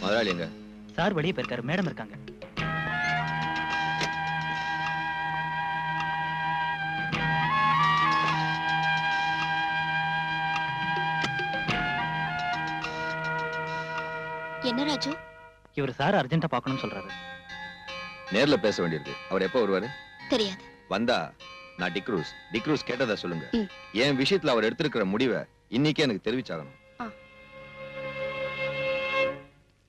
முதலாளி எங்க? சார் வெளியே போயிருக்காரு, மேடம் இருக்காங்க. என்ன ராஜு? இவர் சார் அர்ஜென்ட்டா பார்க்கணும்னு சொல்றாரு. நேர்ல பேச வேண்டியிருக்கு. அவர் எப்போ வருவாரு? தெரியாது. வந்தா நான் டிக்ரூஸ் கேட்டதா சொல்லுங்க. என் விஷயத்துல அவர் எடுத்திருக்கிற முடிவை இன்னைக்கே எனக்கு தெரிவிச்சாகணும்.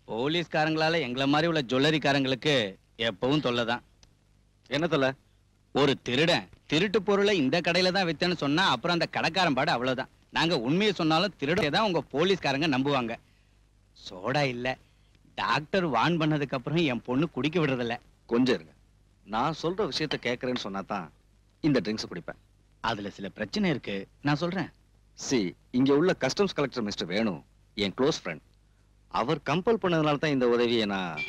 போலீஸ்காரங்களால எங்களை மாதிரி உள்ள ஜுவல்லரிக்காரங்களுக்கு எப்பவும் தொல்லைதான். என்ன தொல்லை? ஒரு திருடன் திருட்டு பொருளை இந்த கடையில தான் வித்தேன்னு சொன்னா அப்புறம் அந்த கடைக்காரன் பாடு அவ்வளவுதான். நாங்க உண்மையை சொன்னாலும் திருடே தான் உங்க போலீஸ்காரங்க நம்புவாங்க. சோடா இல்ல, டாக்டர் வான் பண்ணதுக்கு அப்புறம் என் பொண்ணு குடிக்க விடுறதில்ல. கொஞ்சம் இருங்க, நான் சொல்ற விஷயத்த கேட்கறேன்னு சொன்னாதான் இந்த ட்ரிங்க்ஸ் குடிப்பேன். அதுல சில பிரச்சனை இருக்கு, நான் சொல்றேன். இங்க உள்ள கஸ்டம்ஸ் கலெக்டர் மிஸ்டர் வேணு என் க்ளோஸ் ஃப்ரெண்ட். அவர் கம்பல் பண்ணதுனால தான் இந்த உதவியை நான்.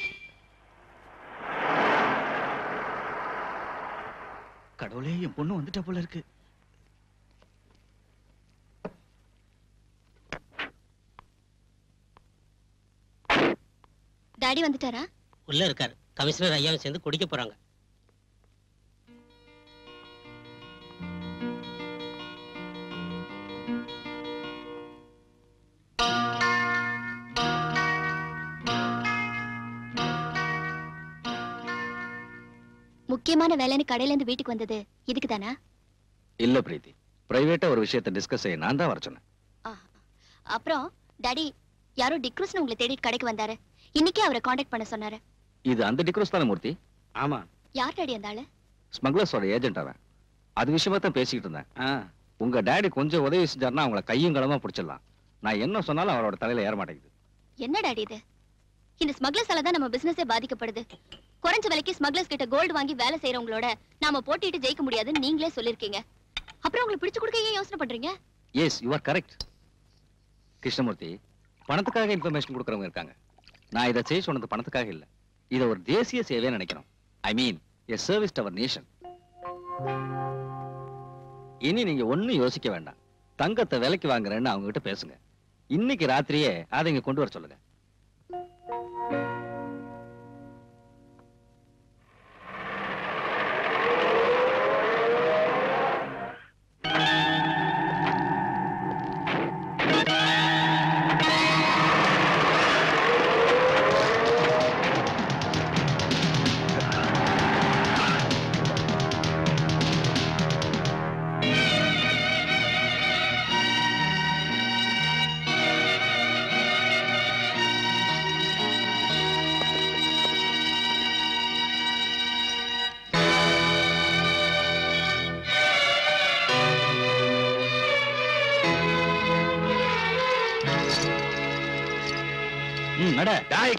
கடவுளே, என் பொண்ணு வந்துட்ட போல இருக்கு. டாடி வந்துட்டாரா? உள்ள இருக்காரு. கமிஷனர் ஐயாவை சேர்ந்து குடிக்க போறாங்க. முக்கியமான வேலைன்னு கடையில இருந்து வீட்டுக்கு வந்தது இதுக்கு தானா? இல்ல பிரீத்தி, பிரைவேட்டா ஒரு விஷயத்தை டிஸ்கஸ் செய்ய நான் தான் வர சொன்னேன். அப்புறம் டாடி யாரோ டிக்ரூஸ்னு உங்களை தேடி கடைக்கு வந்தாரு. இன்னைக்கே அவரை காண்டாக்ட் பண்ண சொன்னாரு. இது அந்த டிக்ரூஸ் தானே மூர்த்தி? ஆமா. யார் டாடி அந்த ஆளு? ஸ்மக்லர்ஸோட ஏஜென்ட் அவன். அது விஷயமா தான் பேசிக்கிட்டு இருந்தேன். உங்க டாடி கொஞ்சம் உதவி செஞ்சாருன்னா அவங்கள கையும் களமா பிடிச்சிடலாம். நான் என்ன சொன்னாலும் அவரோட தலையில ஏற மாட்டேங்குது. என்ன டாடி இது? இந்த ஸ்மக்லர்ஸால தான் நம்ம பிசினஸே பாதிக்கப்படுது. குறைஞ்ச விலைக்கு ஸ்மக்லர்ஸ் கிட்ட கோல்டு வாங்கி வேலை செய்யறவங்களோட நாம போட்டிட்டு ஜெயிக்க முடியாதுன்னு நீங்களே சொல்லிருக்கீங்க. அப்புறம் உங்களுக்கு பிடிச்சு கொடுக்க ஏன் யோசனை பண்றீங்க? Yes, you are correct. Krishnamurthy, பணத்துக்காக இன்ஃபர்மேஷன் கொடுக்கறவங்க இருக்காங்க. நான் இதை செய்ய சொன்னது பணத்துக்காக இல்ல. இதை ஒரு தேசிய சேவையை நினைக்கிறோம். I mean a service to our nation. இனி நீங்க ஒண்ணும் யோசிக்க வேண்டாம். தங்கத்தை விலைக்கு வாங்குறேன்னு அவங்க கிட்ட பேசுங்க. இன்னைக்கு ராத்திரியே அதை இங்க கொண்டு வர சொல்லுங்க.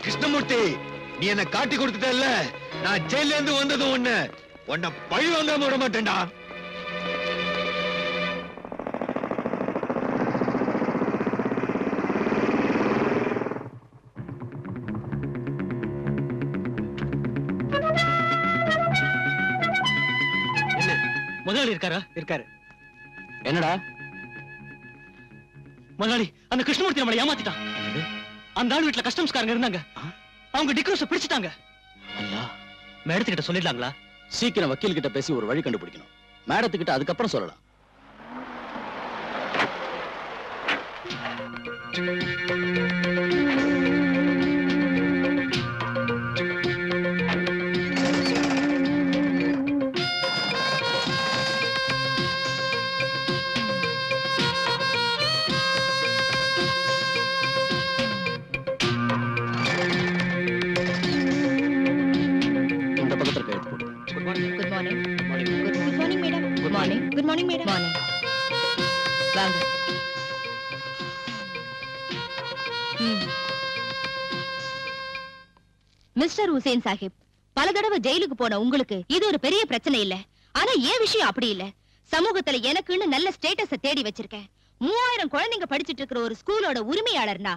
கிருஷ்ணமூர்த்தி, நீ என்ன காட்டி கொடுத்துட்டல்ல, நான் ஜெயில இருந்து வந்தது உன்னை பழி வாங்காம விட மாட்டேன்டா. முதலாளி இருக்காரா? இருக்காரு. என்னடா முதலாளி, அந்த கிருஷ்ணமூர்த்தி நம்மளை ஏமாத்திட்டான். அந்த ஆள் வீட்டுல கஸ்டம்ஸ்காரங்க இருந்தாங்க. அவங்க டிக்ரூஸ பிடிச்சிட்டாங்க. ஐயா, மேடத்துக்கிட்ட சொல்லிடலாங்களா? சீக்கிரம் வக்கீல் கிட்ட பேசி ஒரு வழி கண்டுபிடிக்கணும். மேடத்துக்கிட்ட அதுக்கப்புறம் சொல்லலாம். மிஸ்டர் ஹுசேன் சாஹிப், பல தடவை ஜெயிலுக்கு போன உங்களுக்கு இது ஒரு பெரிய பிரச்சனை இல்ல. ஆனா ஏன் விஷயம் அப்படி இல்ல. சமூகத்துல எனக்குன்னு நல்ல ஸ்டேட்டஸ தேடி வச்சிருக்கேன். 3000 குழந்தைங்க படிச்சிட்டு இருக்கிற ஒரு ஸ்கூலோட உரிமையாளர்னா.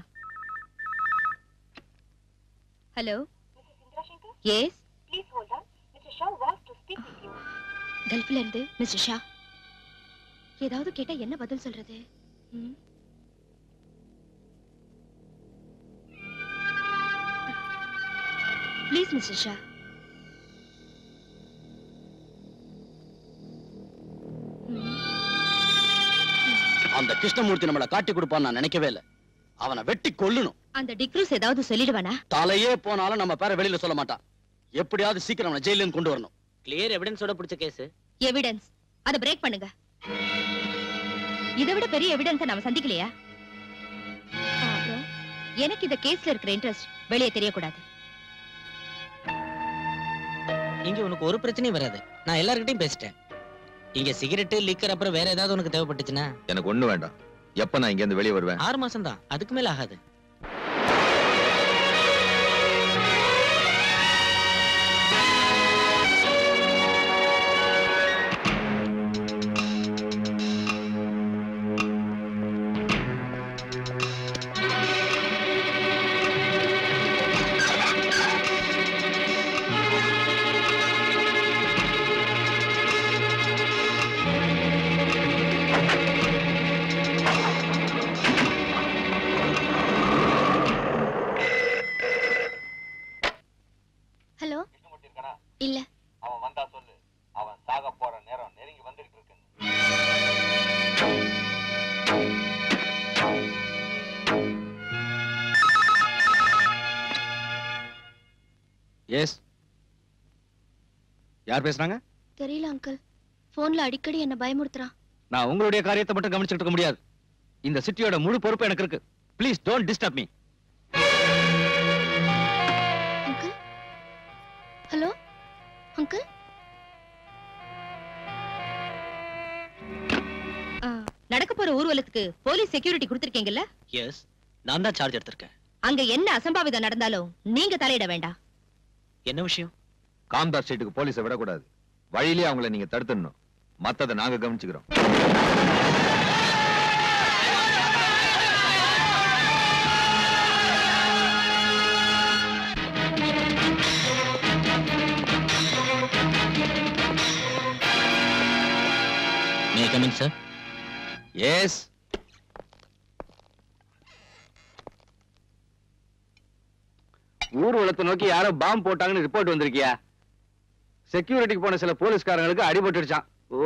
ஹலோ, எஸ், கல்ஃப்ல இருந்து மிஸ்டர் ஷா. ஏதாவது கேட்டா என்ன பதில் சொல்றது? Please mister Shah. அந்த கிருஷ்ணமூர்த்தி நம்மள காட்டி கொடுப்பான்னு நான் நினைக்கவே இல்லை. அவனை வெட்டி கொல்லணும். அந்த டிக்ரூஸ் ஏதாவது சொல்லிடுவானா? தலையே போனாலும் நம்ம பேரை வெளியில சொல்ல மாட்டான். எப்படியாவது சீக்கிரம் அவனை ஜெயில இருந்து கொண்டு வரணும். கிளியர் எவிடன்ஸோட பிடிச்ச கேஸ். எவிடன்ஸ் அத பிரேக் பண்ணுங்க. இதை விட பெரிய எவிடன்ஸ் நாம சந்திக்கலையா? அப்புறம் எனக்கு இந்த கேஸ்ல இருக்கிற இன்ட்ரெஸ்ட் வெளியே தெரியக்கூடாது. இங்க உனக்கு ஒரு பிரச்சனையும் வராது. நான் எல்லார்கிட்டயும் பேசிட்டேன். இங்க சிகரெட் லிக்கர் அப்புறம் வேற ஏதாவது உனக்கு தேவைப்பட்டுச்சுன்னா எனக்கு ஒண்ணு வேண்டாம். எப்ப நான் இங்க இருந்து வெளியே வருவேன்? 6 மாசம் தான், அதுக்கு மேல ஆகாது. ஹலோ, இல்ல. அவன் வந்தா சொல்லு. அவன் சாக போற நேரம் நெருங்கி வந்துகிட்டு இருக்கு. எஸ், யார் பேசுறாங்க? தெரியல அங்கிள். போன்ல அடிக்கடி என்ன பயமுறுத்துறான். நான் உங்களுடைய காரியத்தை மட்டும் கவனிச்சுட்டு இருக்க முடியாது. இந்த சிட்டியோட முழு பொறுப்பு எனக்கு இருக்கு. Please don't disturb me. Uncle, hello uncle. நடக்க போற ஊர்வலத்துக்கு போலீஸ் செக்யூரிட்டி கொடுத்திருக்கீங்கல்ல? எஸ், நான் தான் சார்ஜ் எடுத்திருக்கேன். அங்க என்ன அசம்பாவிதம் நடந்தாலும் நீங்க தலையிட வேண்டாம். என்ன விஷயம்? காம்தார் ஸ்ட்ரீட்டுக்கு போலீஸை விடக்கூடாது. வழியிலே அவங்கள நீங்க தடுத்துடணும். மத்ததை நாங்க கவனிச்சுக்கிறோம். May I come in, sir? Yes. ஊர்வலத்தை நோக்கி யாரோ பாம்பு போட்டாங்கன்னு ரிப்போர்ட் வந்திருக்கியா? செக்யூரிட்டிக்கு போன சில போலீஸ்காரங்களுக்கு அடிபட்டுடுச்சான். ஓ,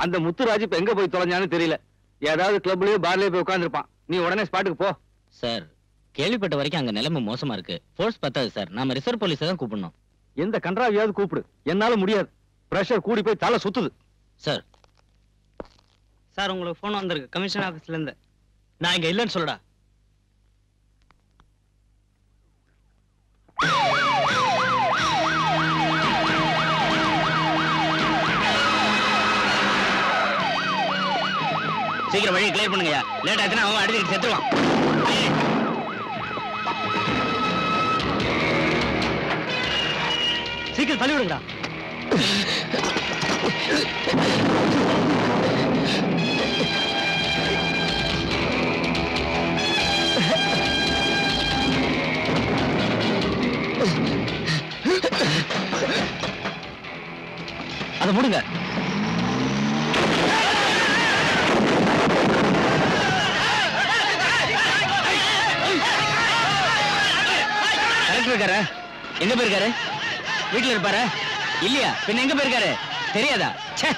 அந்த முத்துராஜ் இப்ப எங்க போய் தொலைஞ்சான்னு தெரியல. ஏதாவது கிளப்லயோ பார்லயோ போய் உட்கார்ந்துருப்பான். நீ உடனே ஸ்பாட்டுக்கு போ. சார், கேள்விப்பட்ட வரைக்கும் அங்க நிலைமை மோசமா இருக்கு. ஃபோர்ஸ் பத்தாது சார். நாம ரிசர்வ் போலீஸை தான் கூப்பிடணும். எந்த கன்றாவியாவது கூப்பிடு. என்னால முடியாது. பிரஷர் கூடி போய் தலை சுத்துது. சார், சார் உங்களுக்கு போன் வந்திருக்கு கமிஷன் ஆபீஸ்ல இருந்து. நான் இங்க இல்லைன்னு சொல்லுடா. சீக்கிரம் வழியை கிளியர் பண்ணுங்க. லேட் ஆச்சுன்னா அவன் அடிச்சு செத்துருவான். சீக்கிரம் தள்ளி விடுங்கடா. அதை முடுங்க. கலெக்டர் இருக்காரு. எங்க போயிருக்காரு? வீட்டுல இருப்பாரு. இல்லையா? பின்ன எங்க போயிருக்காரு? தெரியாதா? ச்சே.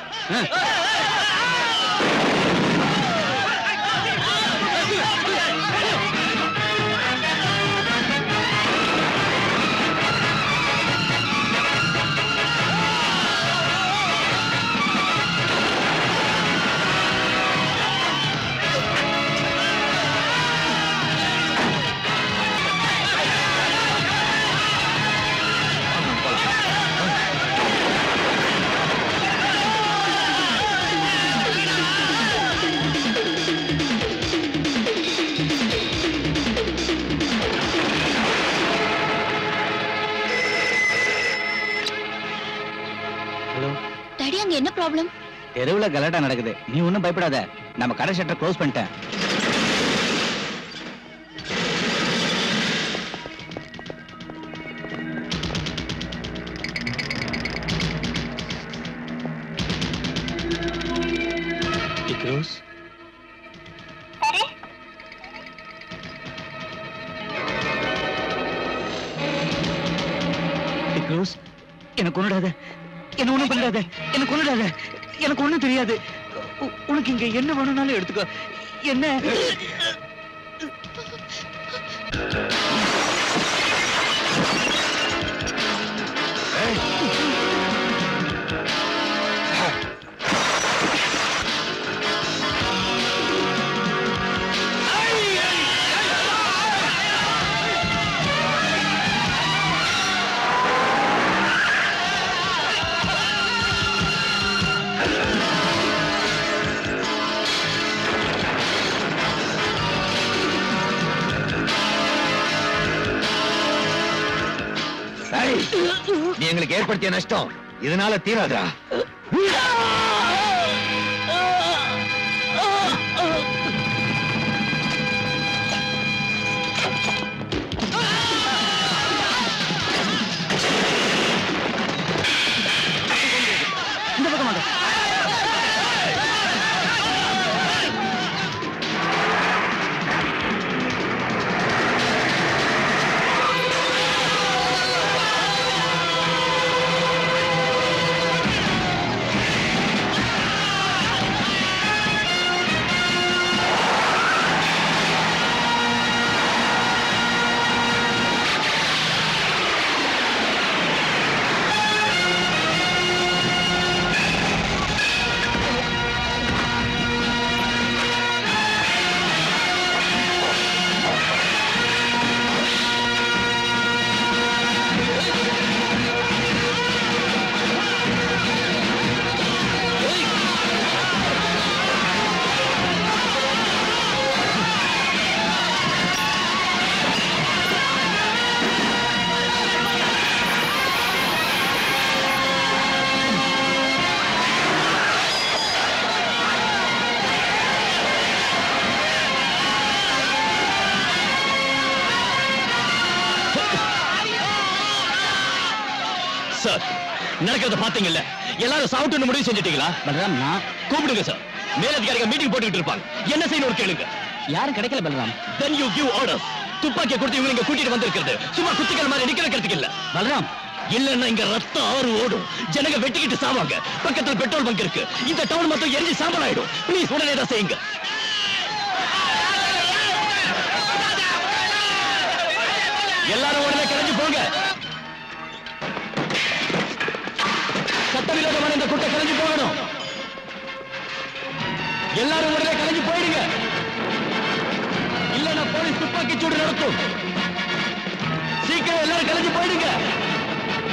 டாடி, அங்க என்ன ப்ராப்ளம்? தெருவுல கலாட்டா நடக்குது. நீ ஒண்ணும் பயப்படாத. நம்ம கடை ஷட்டர் க்ளோஸ் பண்ணிட்டேன். டிக்ரூஸ், எனக்கு கொன்னுடாத, என்ன ஒண்ணும் பண்ணாத, எனக்கு கொன்னுடாத, எனக்கு ஒண்ணும் தெரியாது. உனக்கு இங்க என்ன வேணும்னாலும் எடுத்துக்கோ. என்ன நீ எங்களுக்கு ஏற்படுத்திய நஷ்டம் இதனால தீராதா? இந்த பக்கம் சார், நடக்கிறத பாத்தீங்கல்ல, எல்லாரும் சாவுட்டு முடிவு செஞ்சிட்டீங்களா? பலராம், நான் கூப்பிடுங்க சார். மேலதிகாரிகள் மீட்டிங் போட்டுக்கிட்டு இருப்பாங்க. என்ன செய்யணும் கேளுங்க. யாரும் கிடைக்கல Balram. Then you give orders. துப்பாக்கியை கொடுத்து இவங்க இங்க கூட்டிட்டு வந்திருக்கிறது சும்மா குத்திகள் மாதிரி நிக்க வைக்கிறதுக்கு இல்ல. பலராம், இல்லன்னா இங்க ரத்த ஆறு ஓடும், ஜனங்க வெட்டிக்கிட்டு சாவாங்க. பக்கத்துல பெட்ரோல் பங்க் இருக்கு, இந்த டவுன் மொத்தம் எரிஞ்சு சாம்பல் ஆயிடும். ப்ளீஸ் உடனே தான் செய்யுங்க. எல்லாரும் உடனே கிளம்பி போங்க. சட்டவிரோதமான இந்த கூட்டம் கிளம்பி போகணும். எல்லாரும் உடனே கிளம்பி போயிடுங்க. இல்லன்னா போலீஸ் துப்பாக்கி சூடு நடத்தும். சீக்கிரம் எல்லாரும் கிளம்பி போயிடுங்க.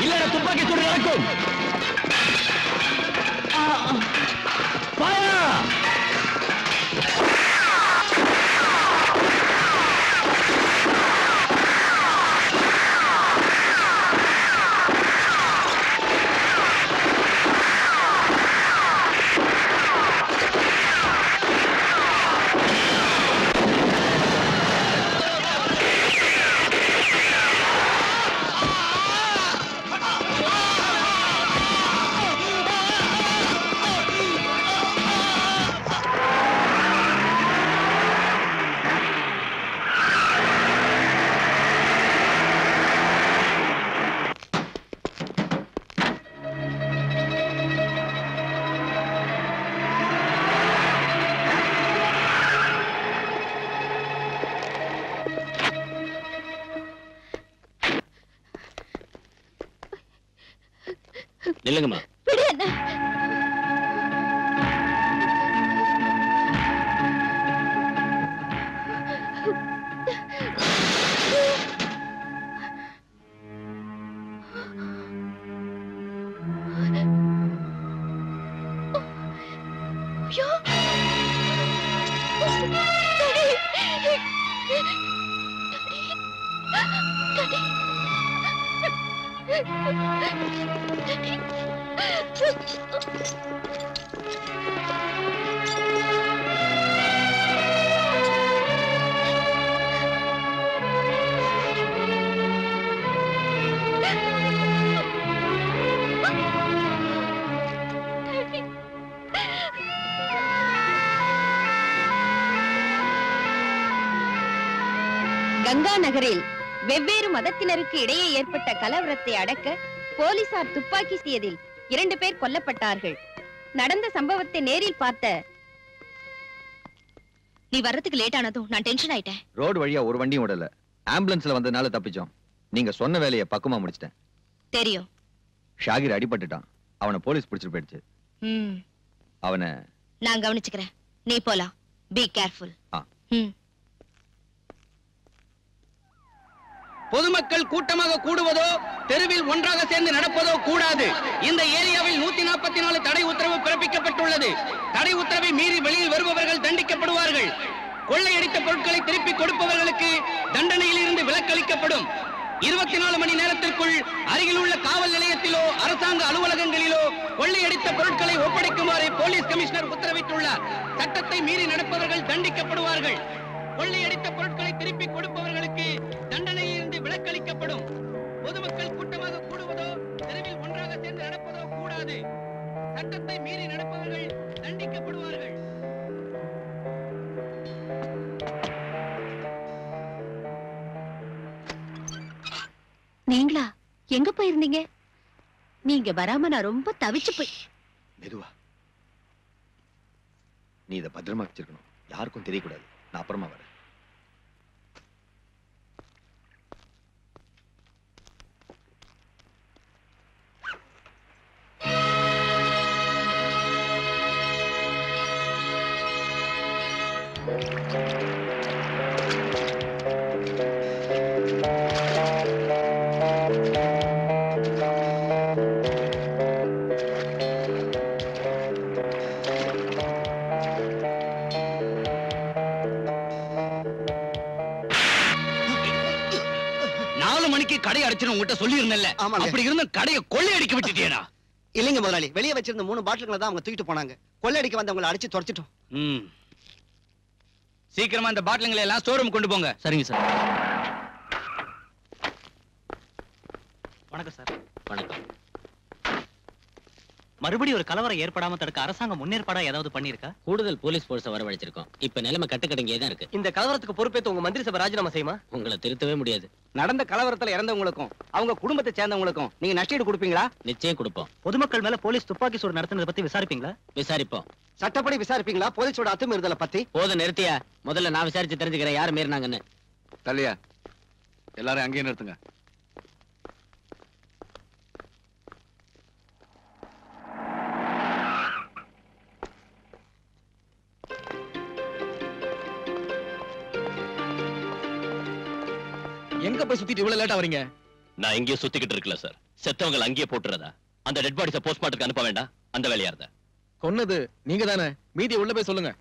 இல்லன்னா துப்பாக்கி சூடு நடக்கும். Fire! நில்லுங்கம்மா. கங்கா நகரில் வெவ்வேறு மதத்தினருக்கு இடையே ஏற்பட்ட கலவரத்தை அடக்க போலீசார் துப்பாக்கி சீதில் 2 பேர் கொல்லப்பட்டார்கள். நடந்த சம்பவத்தை நேரில் பார்த்த நீ வர்றதுக்கு லேட் ஆனதும் நான் டென்ஷன் ஆயிட்டேன். ரோடு வழியா ஒரு வண்டியும் விடல. ஆம்புலன்ஸ்ல வந்ததுனால தப்பிச்சோம். நீங்க சொன்ன வேலையை பக்குவமா முடிச்சிட்டேன். தெரியும். ஷாகிர் அடிபட்டுட்டான். அவனை போலீஸ் பிடிச்சிட்டு போயிடுச்சு. அவனை நான் கவனிச்சுக்கிறேன். நீ போலாம். Be careful. பொதுமக்கள் கூட்டமாக கூடுவதோ தெருவில் ஒன்றாக சேர்ந்து நடப்பதோ கூடாது. இந்த ஏரியாவில் 144 தடை உத்தரவு பிறப்பிக்கப்பட்டுள்ளது. தடை உத்தரவை மீறி வெளியில் வருபவர்கள் தண்டிக்கப்படுவார்கள். கொள்ளையடித்த பொருட்களை திருப்பி கொடுப்பவர்களுக்கு தண்டனையில் இருந்து விலக்களிக்கப்படும். 24 மணி நேரத்திற்குள் அருகில் உள்ள காவல் நிலையத்திலோ அரசாங்க அலுவலகங்களிலோ கொள்ளையடித்த பொருட்களை ஒப்படைக்குமாறு போலீஸ் கமிஷனர் உத்தரவிட்டுள்ளார். சட்டத்தை மீறி நடப்பவர்கள் தண்டிக்கப்படுவார்கள். கொள்ளையடித்த பொருட்களை திருப்பி கொடுப்பவர்களுக்கு தண்டனையில் இருந்து விலக்களிக்கப்படும். பொதுமக்கள் கூட்டமாக கூடுவதோ தெருவில் ஒன்றாக சேர்ந்து நடப்பதோ கூடாது. சட்டத்தை மீறி நடப்பவர்கள் தண்டிக்கப்படுவார்கள். நீங்களா எங்க போயிருந்தீங்க? நீங்க வராம நான் ரொம்ப தவிச்சு போய். மெதுவா. நீ இதை பத்திரமா வச்சிருக்கணும். யாருக்கும் தெரியக்கூடாது. நான் அப்புறமா வரேன். கடை அடைச்சுன்னு உங்ககிட்ட சொல்லி இருந்தேன்ல. அப்படி இருந்த கடையை கொள்ளையடிக்க விட்டுட்டியேடா. இல்லைங்க முதலாளி, வெளியே வச்சிருந்த 3 பாட்டில்களை தான் அவங்க தூக்கிட்டு போனாங்க. கொள்ளையடிக்க வந்தவங்களை அடிச்சு துரத்திட்டோம். சீக்கிரமா அந்த பாட்டில்களை எல்லாம் ஸ்டோர் கொண்டு போங்க. சரிங்க சார். வணக்கம் சார். வணக்கம். மறுபடியும் ஒரு கலவரம் ஏற்படாம தடுக்க அரசாங்கம் முன்னேற்பாடா ஏதாவது பண்ணிருக்கா? கூடுதல் போலீஸ் போர்ஸை வரவழைச்சிருக்கோம். இப்ப நிலைமை கட்டுக்கடங்கியே தான் இருக்கு. இந்த கலவரத்துக்கு பொறுப்பேற்று உங்க மந்திரி சபை ராஜினாமா செய்யுமா? உங்களை திருத்தவே முடியாது. நடந்த கலவரத்துல இறந்தவங்களுக்கும் அவங்க குடும்பத்தை சேர்ந்தவங்களுக்கும் நீங்க நஷ்டஈடு கொடுப்பீங்களா? நிச்சயம் கொடுப்போம். பொதுமக்கள் மேல போலீஸ் துப்பாக்கி சூடு நடத்துனதை பத்தி விசாரிப்பீங்களா? விசாரிப்போம். சட்டப்படி விசாரிப்பீங்களா? போலீஸோட அத்துமீறுதலை பத்தி? போதும் நிறுத்தியா. முதல்ல நான் விசாரிச்சு தெரிஞ்சுக்கிறேன் யார் மீறினாங்கன்னு. தள்ளியா எல்லாரும் அங்கேயே நிறுத்துங்க. எங்க போய் சுத்திட்டு இவ்வளவு லேட்டா வரீங்க? நான் எங்கேயும் சுத்திக்கிட்டு இருக்கல சார். செத்தவங்க அங்கேயே போட்டுறதா? அந்த டெட் பாடிஸ போஸ்ட்மார்ட்டத்துக்கு அனுப்ப வேண்டாம். அந்த வேலையா இருந்தா கொன்னது நீங்க தானே. மீதி உள்ள போய் சொல்லுங்க.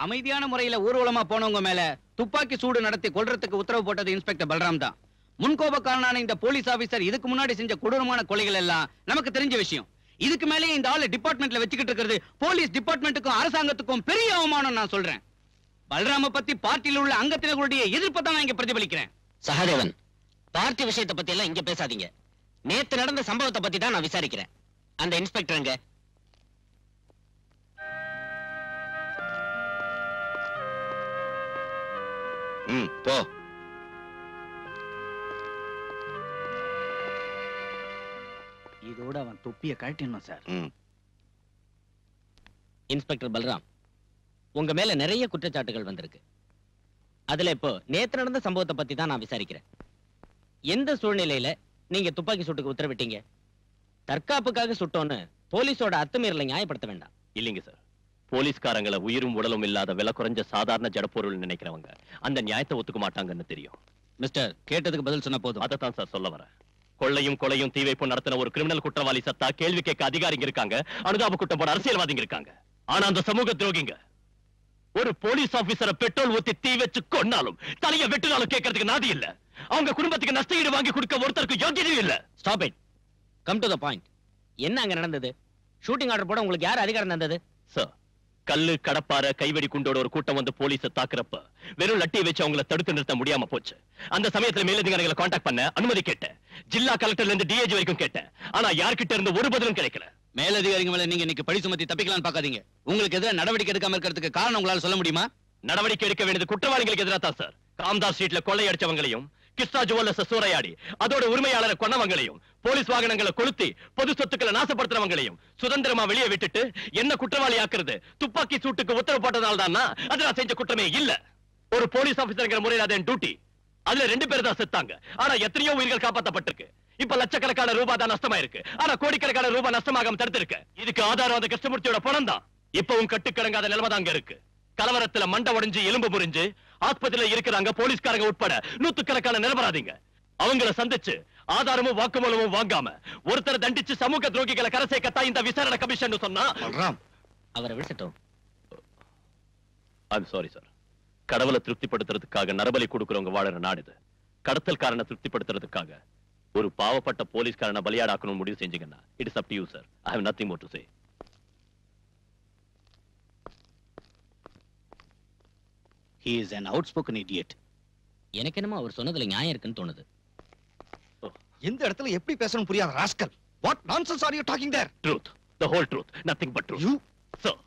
அமைதியான முறையில ஊர்வலமா போனவங்க மேல துப்பாக்கி சூடு நடத்தி கொல்றதுக்கு உத்தரவு போட்டது இன்ஸ்பெக்டர் பல்ராம் தான். முன்கோபக்காரனான இந்த போலீஸ் ஆபீசர் இதுக்கு முன்னாடி செஞ்ச கொடூரமான கொலைகள் எல்லாம் நமக்கு தெரிஞ்ச விஷயம். இதுக்கு மேலே இந்த ஆளு டிபார்ட்மெண்ட்ல வச்சுக்கிட்டு இருக்கிறது போலீஸ் டிபார்ட்மெண்ட்டுக்கும் அரசாங்கத்துக்கும் பெரிய அவமானம் நான் சொல்றேன். பல்ராம பத்தி பார்ட்டியில் உள்ள அங்கத்தினர்களுடைய எதிர்ப்பை தான் நான் இங்க பிரதிபலிக்கிறேன். சகாதேவன், பார்ட்டி விஷயத்தை பத்தி எல்லாம் இங்க பேசாதீங்க. நேத்து நடந்த சம்பவத்தை பத்தி தான் நான் விசாரிக்கிறேன். அந்த இன்ஸ்பெக்டர் எங்க? போ. இதோட அவன் தொப்பியை கழட்டிடணும் சார். இன்ஸ்பெக்டர் பல்ராம், உங்க மேல நிறைய குற்றச்சாட்டுகள் வந்திருக்கு. அதுல இப்போ நேத்து நடந்த சம்பவத்தை பத்தி தான் நான் விசாரிக்கிறேன். எந்த சூழ்நிலையில நீங்க துப்பாக்கி சூட்டுக்கு உத்தரவிட்டீங்க? தற்காப்புக்காக சுட்டோன்னு போலீஸோட அத்துமீறலை நியாயப்படுத்த வேண்டாம். இல்லைங்க சார். போலீஸ்காரங்களை உயிரும் உடலும் இல்லாத விலை குறைஞ்ச சாதாரண ஜடப்பொருள் நினைக்கிறவங்க அந்த நியாயத்தை ஒத்துக்க மாட்டாங்கன்னு தெரியும். மிஸ்டர், கேட்டதுக்கு பதில் சொன்ன போதும். அதைத்தான் சார் சொல்ல வரேன். கொள்ளையும் கொலையும் தீ வைப்பும் நடத்தின ஒரு கிரிமினல் குற்றவாளி சத்தா கேள்வி கேட்க அதிகாரிங்க இருக்காங்க, அனுதாப குற்றம் போட அரசியல்வாதிங்க இருக்காங்க. ஆனா அந்த சமூக துரோகிங்க ஒரு போலீஸ் ஆபீசரை பெட்ரோல் ஊத்தி தீ வச்சு கொன்னாலும் தலைய வெட்டினாலும் கேட்கறதுக்கு நாதி இல்ல. அவங்க குடும்பத்துக்கு நஷ்டஈடு வாங்கி கொடுக்க ஒருத்தருக்கு யோகியதையும் இல்ல. Stop it. Come to the point. என்ன அங்க நடந்தது? ஷூட்டிங் ஆர்டர் போட உங்களுக்கு யார் அதிகாரம் தந்தது? சார், கல்லு கடப்பார கைவெடி குண்டோட ஒரு கூட்டம் வந்து போலீஸை தாக்குறப்ப வெறும் லட்டியை வச்சு அவங்களை தடுத்து நிறுத்த முடியாம போச்சு. அந்த சமயத்துல மேலதிகாரிகளை காண்டாக்ட் பண்ண அனுமதி கேட்டேன். ஜில்லா கலெக்டர்ல இருந்து டிஐஜி வரைக்கும் கேட்டேன். ஆனா யார்கிட்ட இருந்து ஒரு பதிலும் கிடைக்கல. மேலதிகாரிங்க மேல நீங்க இன்னைக்கு பழி சுமத்தி தப்பிக்கலாம்னு பாக்காதீங்க. உங்களுக்கு எதிராக நடவடிக்கை எடுக்காம இருக்கிறதுக்கு காரணம் உங்களால சொல்ல முடியுமா? நடவடிக்கை எடுக்க வேண்டியது குற்றவாளிகளுக்கு எதிராக தான் சார். காம்தாஸ் ஸ்ட்ரீட்ல கொள்ளை அடிச்சவங்களையும் கிருஷ்ணா ஜுவல்லர்ஸ் சூறையாடி அதோட உரிமையாளரை கொன்னவங்களையும் போலீஸ் வாகனங்களை கொளுத்தி பொது சொத்துக்களை நாசப்படுத்துறவங்களையும் சுதந்திரமா வெளியே விட்டுட்டு என்ன குற்றவாளி ஆக்குறது துப்பாக்கி சூட்டுக்கு உத்தரவு போட்டதால் தான் அது நான் செஞ்ச குற்றமே இல்ல. ஒரு போலீஸ் ஆபீசர்ங்கிற முறையில் அது என் டியூட்டி. அதுல 2 பேர் தான் செத்தாங்க. ஆனா எத்தனையோ உயிர்கள் காப்பாற்றப்பட்டிருக்கு. இப்ப லட்சக்கணக்கான ரூபாய் தான் நஷ்டமா இருக்கு. ஆனா கோடிக்கணக்கான ரூபாய் நஷ்டமாகாம தடுத்திருக்கு. இதுக்கு ஆதாரம் அந்த கிருஷ்ணமூர்த்தியோட பணம் தான். இப்பவும் கட்டுக்கடங்காத நிலைமை தான் அங்க இருக்கு. கலவரத்துல மண்டை உடைஞ்சு எலும்பு முறிஞ்சு ஆஸ்பத்திரியில இருக்கிறாங்க போலீஸ்காரங்க உட்பட நூத்துக்கணக்கான நிரபராதிங்க. அவங்கள சந்திச்சு ஆதாரமும் வாக்குமூலமும் வாங்காம ஒருத்தரை தண்டிச்சு சமூக துரோகிகளை கரை சேர்க்கத்தான் இந்த விசாரணை கமிஷன் சொன்னா அவரை விட்டுட்டோம். I'm sorry sir. கடவுளை திருப்திப்படுத்துறதுக்காக நரபலி கொடுக்கிறவங்க வாழற நாடு இது. கடத்தல்காரனை திருப்திப்படுத்துறதுக்காக ஒரு பாவப்பட்ட போலீஸ்காரனை பலியாடாக்கணும் முடிவு செஞ்சீங்கன்னா it is up to you sir. I have nothing more to say. He is an outspoken idiot. எனக்கு என்னமோ அவர் சொன்னதுல நியாயம் இருக்குன்னு தோணுது. இந்த இடத்துல எப்படி பேசணும் புரியாத rascal. What nonsense are you talking there? Truth, the whole truth, nothing but truth. You, sir.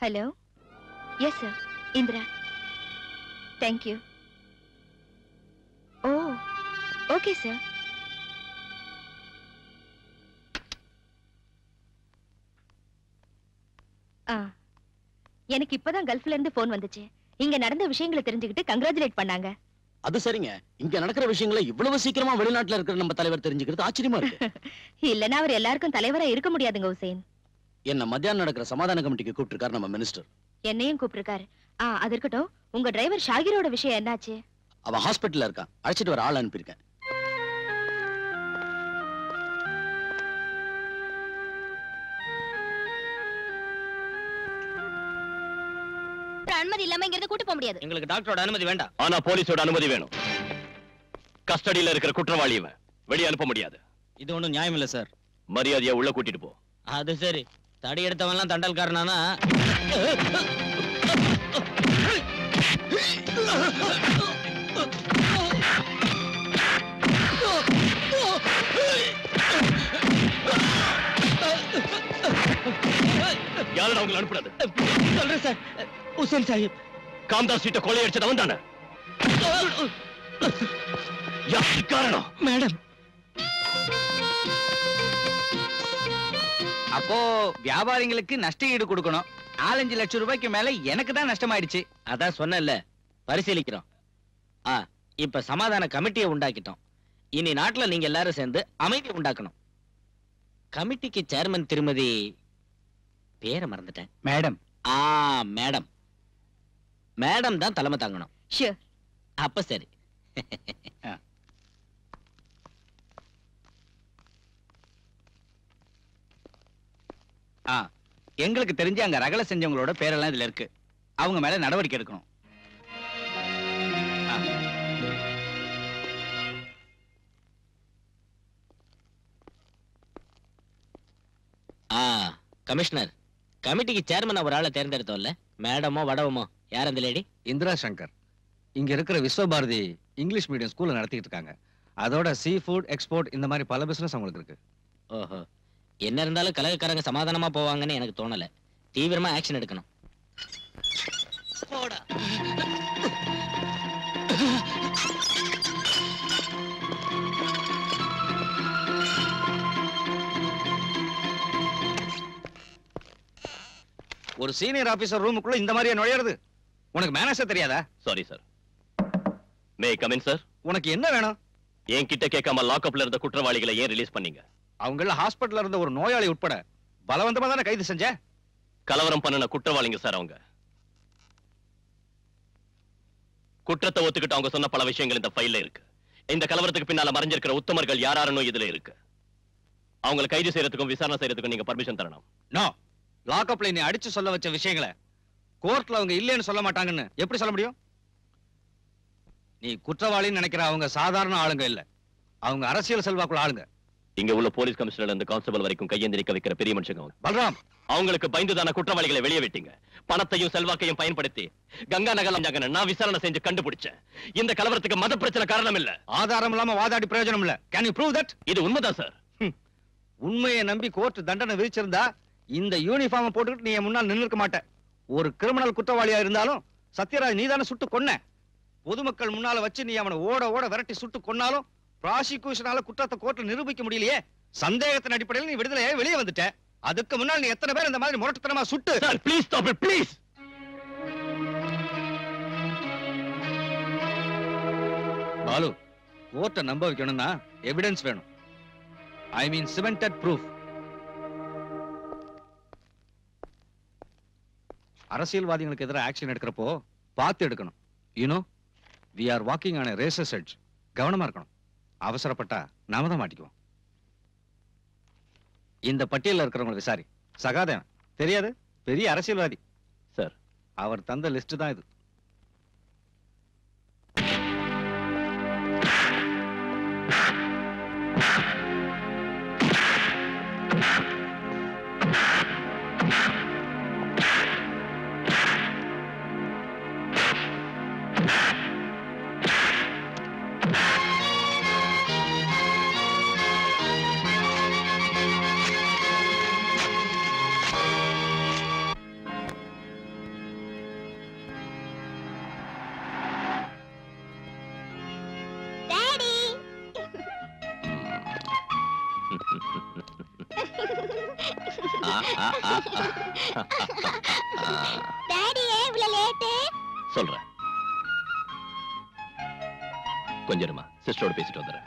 Hello? Yes, sir. Indra. Thank you. Oh, okay, sir. எனக்கு இப்பதான் கல்ஃப்ல இருந்து போன் வந்துச்சு. இங்க நடந்த விஷயங்களை தெரிஞ்சுக்கிட்டு கங்க்ராச்சுலேட் பண்ணாங்க. அது சரிங்க. இங்க நடக்கிற விஷயங்களை இவ்வளவு சீக்கிரமா வெளிநாட்டுல இருக்கிற நம்ம தலைவர் தெரிஞ்சுக்கிறது ஆச்சரியமா இருக்கு. இல்லனா அவர் எல்லாருக்கும் தலைவரா இருக்க முடியாதுங்க ஹுசைன். என்ன மத்தியானம் நடக்கிற சமாதான கமிட்டிக்கு கூப்பிட்டிருக்காரு நம்ம மினிஸ்டர். என்னையும் கூப்பிட்டிருக்காரு. அது இருக்கட்டும், உங்க டிரைவர் ஷாகிரோட விஷயம் என்னாச்சு? அவன் ஹாஸ்பிட்டல்ல இருக்கான். அழைச்சிட்டு வர ஆள் அனுப்பியிருக்கேன். அனுமதி இல்லாம இங்க இருந்து கூட்டி போக முடியாது. எங்களுக்கு டாக்டரோட அனுமதி வேண்டாம். ஆனா போலீஸோட அனுமதி வேணும். கஸ்டடியில இருக்கிற குற்றவாளி இவன். வெளியே அனுப்ப முடியாது. இது ஒண்ணும் நியாயம் இல்ல சார். மரியாதையா உள்ள கூட்டிட்டு போ. அது சரி. தடி எடுத்தவன்லாம் தண்டல்காரனானா? யாரும் அவங்களை அனுப்புறது? சொல்றேன் சார். ஹுசைன் சாஹிப் காம்தாஸ் சீட்டை கொள்ளையடிச்சது அவன் தானே? யாருக்கு காரணம்? மேடம். அப்போ வியாபாரிகளுக்கு நஷ்ட ஈடு கொடுக்கணும். 4-5 லட்சம் ரூபாய்க்கு மேல எனக்கு தான் நஷ்டமாயிடுச்சு. அதான் சொன்னேன்ல, பரிசீலிக்கிறோம். இப்ப சமாதான கமிட்டியை உண்டாக்கிட்டோம். இனி நாட்டுல நீங்க எல்லாரும் சேர்ந்து அமைதி உண்டாக்கணும். கமிட்டிக்கு சேர்மன் திருமதி பேரை மறந்துட்டேன். மேடம். மேடம். மேடம் தான் தலைமை தாங்கணும். ஷூர். அப்ப சரி. எங்களுக்கு தெரிஞ்சு அங்க ரகலை செஞ்சவங்களோட பேரெல்லாம் இதுல இருக்கு. அவங்க மேல நடவடிக்கை எடுக்கணும். கமிஷனர், கமிட்டிக்கு சேர்மன் ஒரு ஆளை தேர்ந்தெடுத்தோம்ல, மேடமோ வடவமோ யார் அந்த லேடி? இந்திரா சங்கர். இங்க இருக்கிற விஸ்வபாரதி இங்கிலீஷ் மீடியம் ஸ்கூல்ல நடத்திட்டு இருக்காங்க. அதோட சீ ஃபுட் எக்ஸ்போர்ட் இந்த மாதிரி பல பிசினஸ் அவங்களுக்கு இருக்கு. ஓஹோ. என்ன இருந்தாலும் கலகக்காரங்க சமாதானமா போவாங்கன்னு எனக்கு தோணல. தீவிரமா ஆக்ஷன் எடுக்கணும். ஒரு சீனியர் ஆபீசர் ரூமுக்குள்ள இந்த மாதிரியா நுழையிறது? உனக்கு மேனேஜர் தெரியாதா? Sorry sir. May come in sir. உனக்கு என்ன வேணும்? என்கிட்ட கேட்காம லாக்அப்ல இருந்த குற்றவாளிகளை ஏன் ரிலீஸ் பண்ணீங்க? அவங்கள ஹாஸ்பிடல்ல இருந்த ஒரு நோயாளி உட்பட பலவந்தமா தானே கைது செஞ்ச? கலவரம் பண்ணின குற்றவாளிங்க சார் அவங்க. குற்றத்தை ஒத்துக்கிட்டு அவங்க சொன்ன பல விஷயங்கள் இந்த ஃபைல்ல இருக்கு. இந்த கலவரத்துக்கு பின்னால மறைஞ்சிருக்கிற உத்தமர்கள் யாராருன்னு இதுல இருக்கு. அவங்களை கைது செய்யறதுக்கும் விசாரணை செய்யறதுக்கும் நீங்க பர்மிஷன் தரணும். நோ. லாக்அப்ல நீ அடிச்சு சொல்ல வச்ச விஷயங்களை கோர்ட்ல அவங்க இல்லைன்னு சொல்ல மாட்டாங்கன்னு எப்படி சொல்ல முடியும்? நீ குற்றவாளின்னு நினைக்கிற அவங்க சாதாரண ஆளுங்க இல்ல. அவங்க அரசியல் செல்வாக்குள்ள ஆளுங்க. இங்க உள்ள போலீஸ் கமிஷனர் இருந்து கான்ஸ்டபிள் வரைக்கும் கையேந்தி நிக்க வைக்கிற பெரிய மனுஷங்க அவங்க. பல்ராம், அவங்களுக்கு பயந்துதான குற்றவாளிகளை வெளியே விட்டீங்க. பணத்தையும் செல்வாக்கையும் பயன்படுத்தி கங்கா நகர் நான் விசாரணை செஞ்சு கண்டுபிடிச்சேன். இந்த கலவரத்துக்கு மத பிரச்சனை காரணம் இல்ல. ஆதாரம் இல்லாம வாதாடி பிரயோஜனம் இல்ல. Can you prove that? இது உண்மைதான் சார். உண்மையை நம்பி கோர்ட் தண்டனை விதிச்சிருந்தா இந்த யூனிஃபார்ம் போட்டுக்கிட்டு நீ என் முன்னால் நின்னுக்க மாட்ட. ஒரு கிரிமினல் குற்றவாளியா இருந்தாலும் சத்யராஜ் நீதானே சுட்டு கொன்ன. பொதுமக்கள் முன்னால வச்சு நீ அவனை ஓட ஓட விரட்டி சுட்டு கொன்னாலும் ப்ராசிக்யூஷனால குற்றத்தை கோர்ட்ல நிரூபிக்க முடியலையே. சந்தேகத்தின் அடிப்படையில் நீ விடுதலையே வெளியே வந்துட்ட. அதுக்கு முன்னால் நீ எத்தனை பேர் இந்த மாதிரி முரட்டுத்தனமா சுட்டு? Sir please stop it please. Balu, கோர்ட்டை நம்ப வைக்கணும்னா எவிடன்ஸ் வேணும். I mean cemented proof. அரசியல்வாதிகளுக்கு எதிராக ஆக்ஷன் எடுக்கிறப்போ பார்த்து எடுக்கணும். You know, we are walking on a razor's edge. கவனமா இருக்கணும். அவசரப்பட்டா நாம தான் மாட்டிக்குவோம். இந்த பட்டியல்ல இருக்கிறவங்க விசாரி. சகாதேவன் தெரியாது, பெரிய அரசியல்வாதி சார். அவர் தந்த லிஸ்ட் தான் இது. சொல்றேன், கொஞ்சமா சிஸ்டரோட பேசிட்டு வந்துடுறேன்.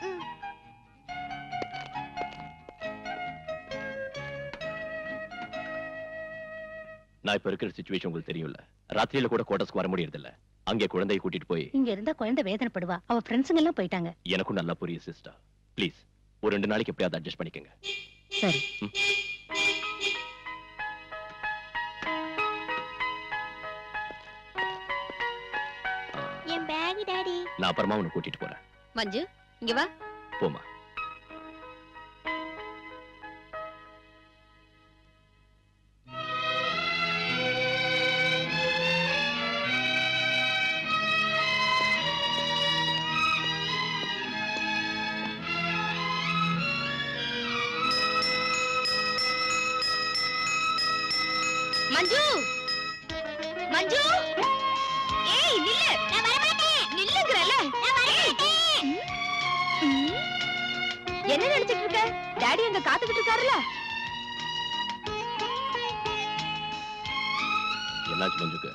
நான் இப்ப இருக்கிற சிச்சுவேஷன் உங்களுக்கு தெரியும்ல. ராத்திரியில கூட கோட்டஸ்க்கு வர முடியறது இல்ல. அங்கே குழந்தையை கூட்டிட்டு போய் இங்க இருந்தா குழந்தை வேதனைப்படுவா. அவ ஃப்ரெண்ட்ஸுங்க எல்லாம் போயிட்டாங்க. எனக்கும் நல்லா புரியுது சிஸ்டர். ப்ளீஸ் ஒரு 2 நாளைக்கு எப்படியாவது அட்ஜஸ்ட் பண்ணிக்கங்க. சரி. என் பேக் டாடி. நான் அப்புறமா உன்னை கூட்டிட்டு போறேன். மஞ்சு, இங்க வா. போமா. மஞ்சு, மஞ்சு, ஏய் நில்லு. நான் வர மாட்டேன். நில்லுங்கறல. நான் வர மாட்டேன். என்ன நினைச்சிட்டு இருக்க? டாடி அங்க காத்துக்கிட்டு இருக்காருல. என்னாச்சு மஞ்சுக்கு?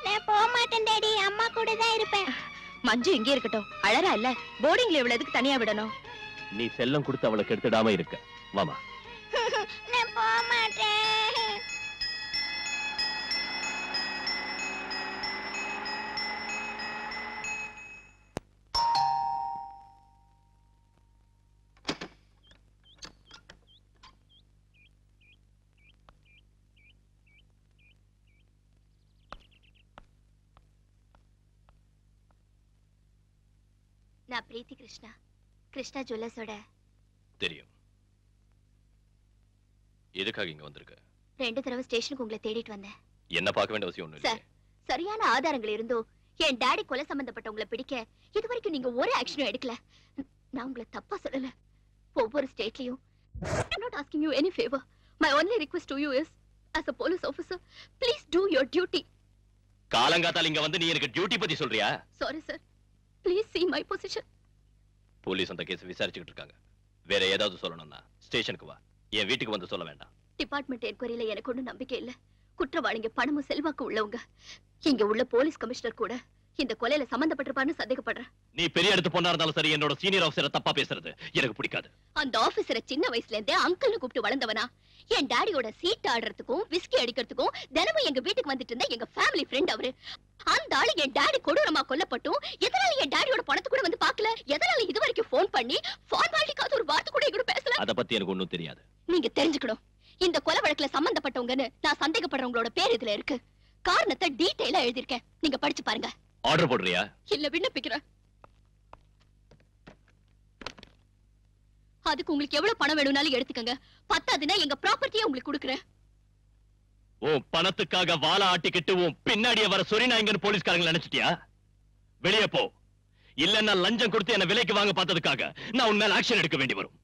நான் போக மாட்டேன் டாடி. அம்மா கூட தான் இருப்பேன். மஞ்சு இங்கே இருக்கட்டும். அழறா இல்ல. போர்டிங்ல இவ்வளவு எதுக்கு தனியா விடணும்? நீ செல்லம் கொடுத்து அவளை கெடுத்துடாம இருக்க. வாமா. நான் போக மாட்டேன். நான் பிரீத்தி கிருஷ்ணா, கிருஷ்ணா ஜுவல்லர்ஸோட. தெரியும். எதுக்காக இங்க வந்திருக்க? 2 தடவை ஸ்டேஷனுக்கு உங்களை தேடிட்டு வந்தேன். என்ன பார்க்க வேண்டிய அவசியம் ஒண்ணும் சார், இல்ல. சரியான ஆதாரங்கள் இருந்தோ என் டாடி கொலை சம்பந்தப்பட்டவங்களை பிடிக்க இதுவரைக்கும் நீங்க ஒரு ஆக்ஷனும் எடுக்கல. நான் உங்களை தப்பா சொல்லல. ஒவ்வொரு ஸ்டேட்லயும் I'm not asking you any favor. My only request to you is, as a police officer, please do your duty. காலங்காத்தால இங்க வந்து நீ எனக்கு டியூட்டி பத்தி சொல்றியா? Sorry sir. Please see my position. Police அந்த கேஸ் விசாரிச்சுக்கிட்டு இருக்காங்க. வேற ஏதாவது சொல்லணும்னா ஸ்டேஷனுக்கு வா. என் வீட்டுக்கு வந்து சொல்ல வேண்டாம். டிபார்ட்மெண்ட் என்கொயரியில எனக்கு ஒன்றும் நம்பிக்கை இல்ல. குற்றவாளிங்க பணமும் செல்வாக்கு உள்ளவங்க. இங்க உள்ள போலீஸ் கமிஷனர் கூட இந்த கொலையில சம்பந்தப்பட்டிருப்பான்னு சந்தேகப்படுறேன். நீ பெரிய இடத்து பொண்ணா இருந்தாலும் சரி, என்னோட சீனியர் ஆபீசரை தப்பா பேசுறது எனக்கு பிடிக்காது. அந்த ஆபீசரை சின்ன வயசுல இருந்தே அங்கிள்னு கூப்பிட்டு வளர்ந்தவனா? என் டாடியோட சீட் ஆடுறதுக்கும் விஸ்கி அடிக்கிறதுக்கும் தினமும் எங்க வீட்டுக்கு வந்துட்டு இருந்த எங்க ஃபேமிலி ஃப்ரெண்ட் அவரு. அந்த ஆளு என் டாடி கொடூரமா கொல்லப்பட்டும் எதனால என் டாடியோட பணத்தை கூட வந்து பார்க்கல? எதனால இது வரைக்கும் போன் பண்ணி ஃபார்மாலிட்டிக்காவது ஒரு வார்த்தை கூட எங்கூட பேசல? அத பத்தி எனக்கு ஒண்ணும் தெரியாது. நீங்க தெரிஞ்சுக்கணும். இந்த கொலை வழக்குல சம்பந்தப்பட்டவங்கன்னு நான் சந்தேகப்படுறவங்களோட பேர் இதுல இருக்கு. காரணத்தை டீடைலா எழுதிருக்கேன். நீங்க படிச்சு பாருங்க. ஆர்டர் போடுறியா? இல்ல, விண்ணப்பிக்கிறேன். அதுக்கு உங்களுக்கு எவ்வளவு பணம் வேணும்னாலும் எடுத்துக்கங்க. பத்தாதுன்னா எங்க ப்ராப்பர்ட்டியை உங்களுக்கு கொடுக்குறேன். உன் பணத்துக்காக வாழை ஆட்டிக்கிட்டு உன் பின்னாடியே வர சொரிநாயங்கன்னு போலீஸ்காரங்க நினைச்சிட்டியா? வெளியே போ. இல்லன்னா லஞ்சம் கொடுத்து என்ன விலைக்கு வாங்க பார்த்ததுக்காக நான் உன் மேல ஆக்ஷன் எடுக்க வேண்டி வரும்.